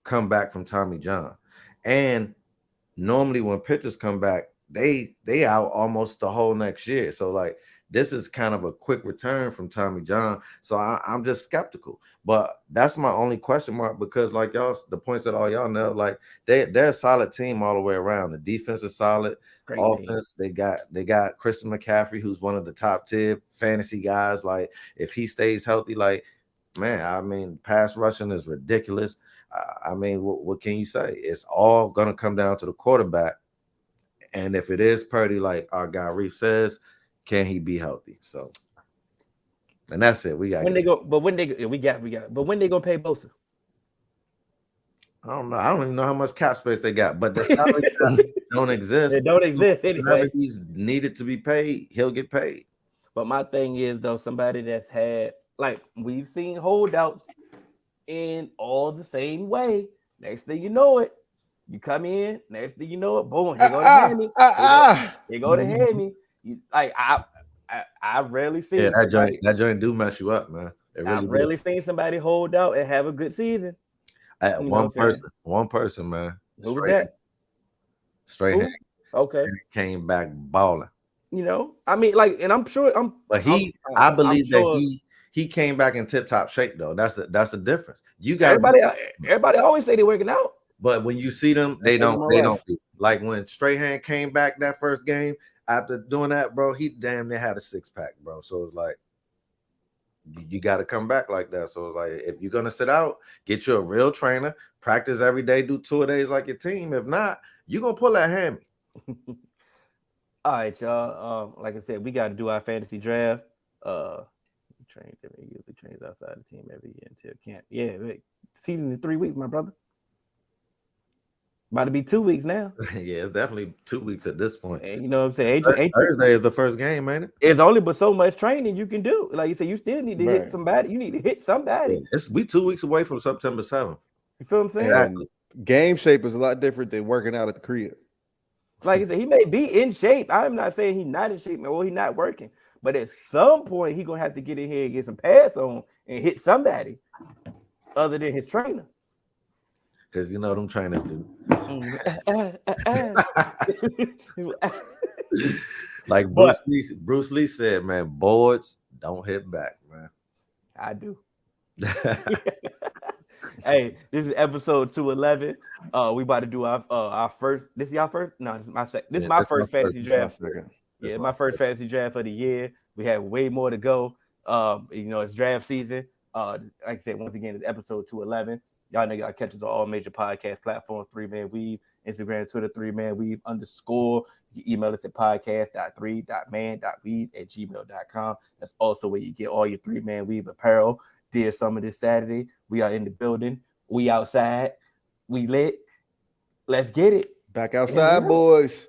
come back from Tommy John. And normally when pitchers come back, they out almost the whole next year. So like, this is kind of a quick return from Tommy John. So I'm just skeptical. But that's my only question mark because, like y'all, the points that all y'all know, like they're a solid team all the way around. The defense is solid. Great offense. Team. They got Christian McCaffrey, who's one of the top tier fantasy guys. Like, if he stays healthy, like, man, I mean, pass rushing is ridiculous. I mean, what can you say? It's all gonna come down to the quarterback. And if it is Purdy, like our guy Reef says, can he be healthy? So, and that's it. We got when they go, but when they we got, but when they gonna pay Bosa? I don't know. I don't even know how much cap space they got, but the salary cap don't exist. It don't exist Whenever anyway. he's needed to be paid, he'll get paid. But my thing is though, somebody that's had like we've seen holdouts in all the same way. Next thing you know it, you come in. Next thing you know it, boom, here go to Hammy. Here go to Hammy. Like I rarely seen that joint do mess you up, man. I've rarely seen somebody hold out and have a good season. One person, man. Who was that? Straight hand. Okay. Came back balling. You know, I mean, like, and I'm sure I believe that he came back in tip top shape though. That's the difference. You got everybody always say they're working out, but when you see them, they don't do. Like when Straight Hand came back that first game after doing that, bro, he damn near had a 6-pack, bro. So it's like you got to come back like that. So it's like if you're gonna sit out, get you a real trainer, practice every day, do 2 days like your team. If not, you're gonna pull that hammy. All right, y'all. Like I said, we got to do our fantasy draft. Usually trains outside the team every year until camp. Yeah, season is 3 weeks, my brother. About to be 2 weeks now. Yeah, it's definitely 2 weeks at this point. And you know what I'm saying? Thursday is the first game, ain't it? It's only but so much training you can do. Like you said, you still need to hit somebody. You need to hit somebody. We 2 weeks away from September 7th. You feel what I'm saying? Exactly. Game shape is a lot different than working out at the crib. Like I said, he may be in shape. I'm not saying he's not in shape, or he's not working. But at some point, he's gonna have to get in here and get some pass on and hit somebody other than his trainer. Because you know them trainers do. Like Bruce Lee said, man, boards don't hit back, man. I do. Hey, this is episode 211. We about to do our first. This is y'all first? No, this is my second. This is my first fantasy draft. Yeah, my first fantasy draft of the year. We have way more to go. You know, it's draft season. Like I said, once again, it's episode 211. Y'all know y'all catch us on all major podcast platforms, 3Man Weave, Instagram, Twitter, 3Man Weave _ You can email us at podcast.3.man.weave@gmail.com. That's also where you get all your 3Man Weave apparel. Dear Summer this Saturday. We are in the building. We outside. We lit. Let's get it. Back outside, boys.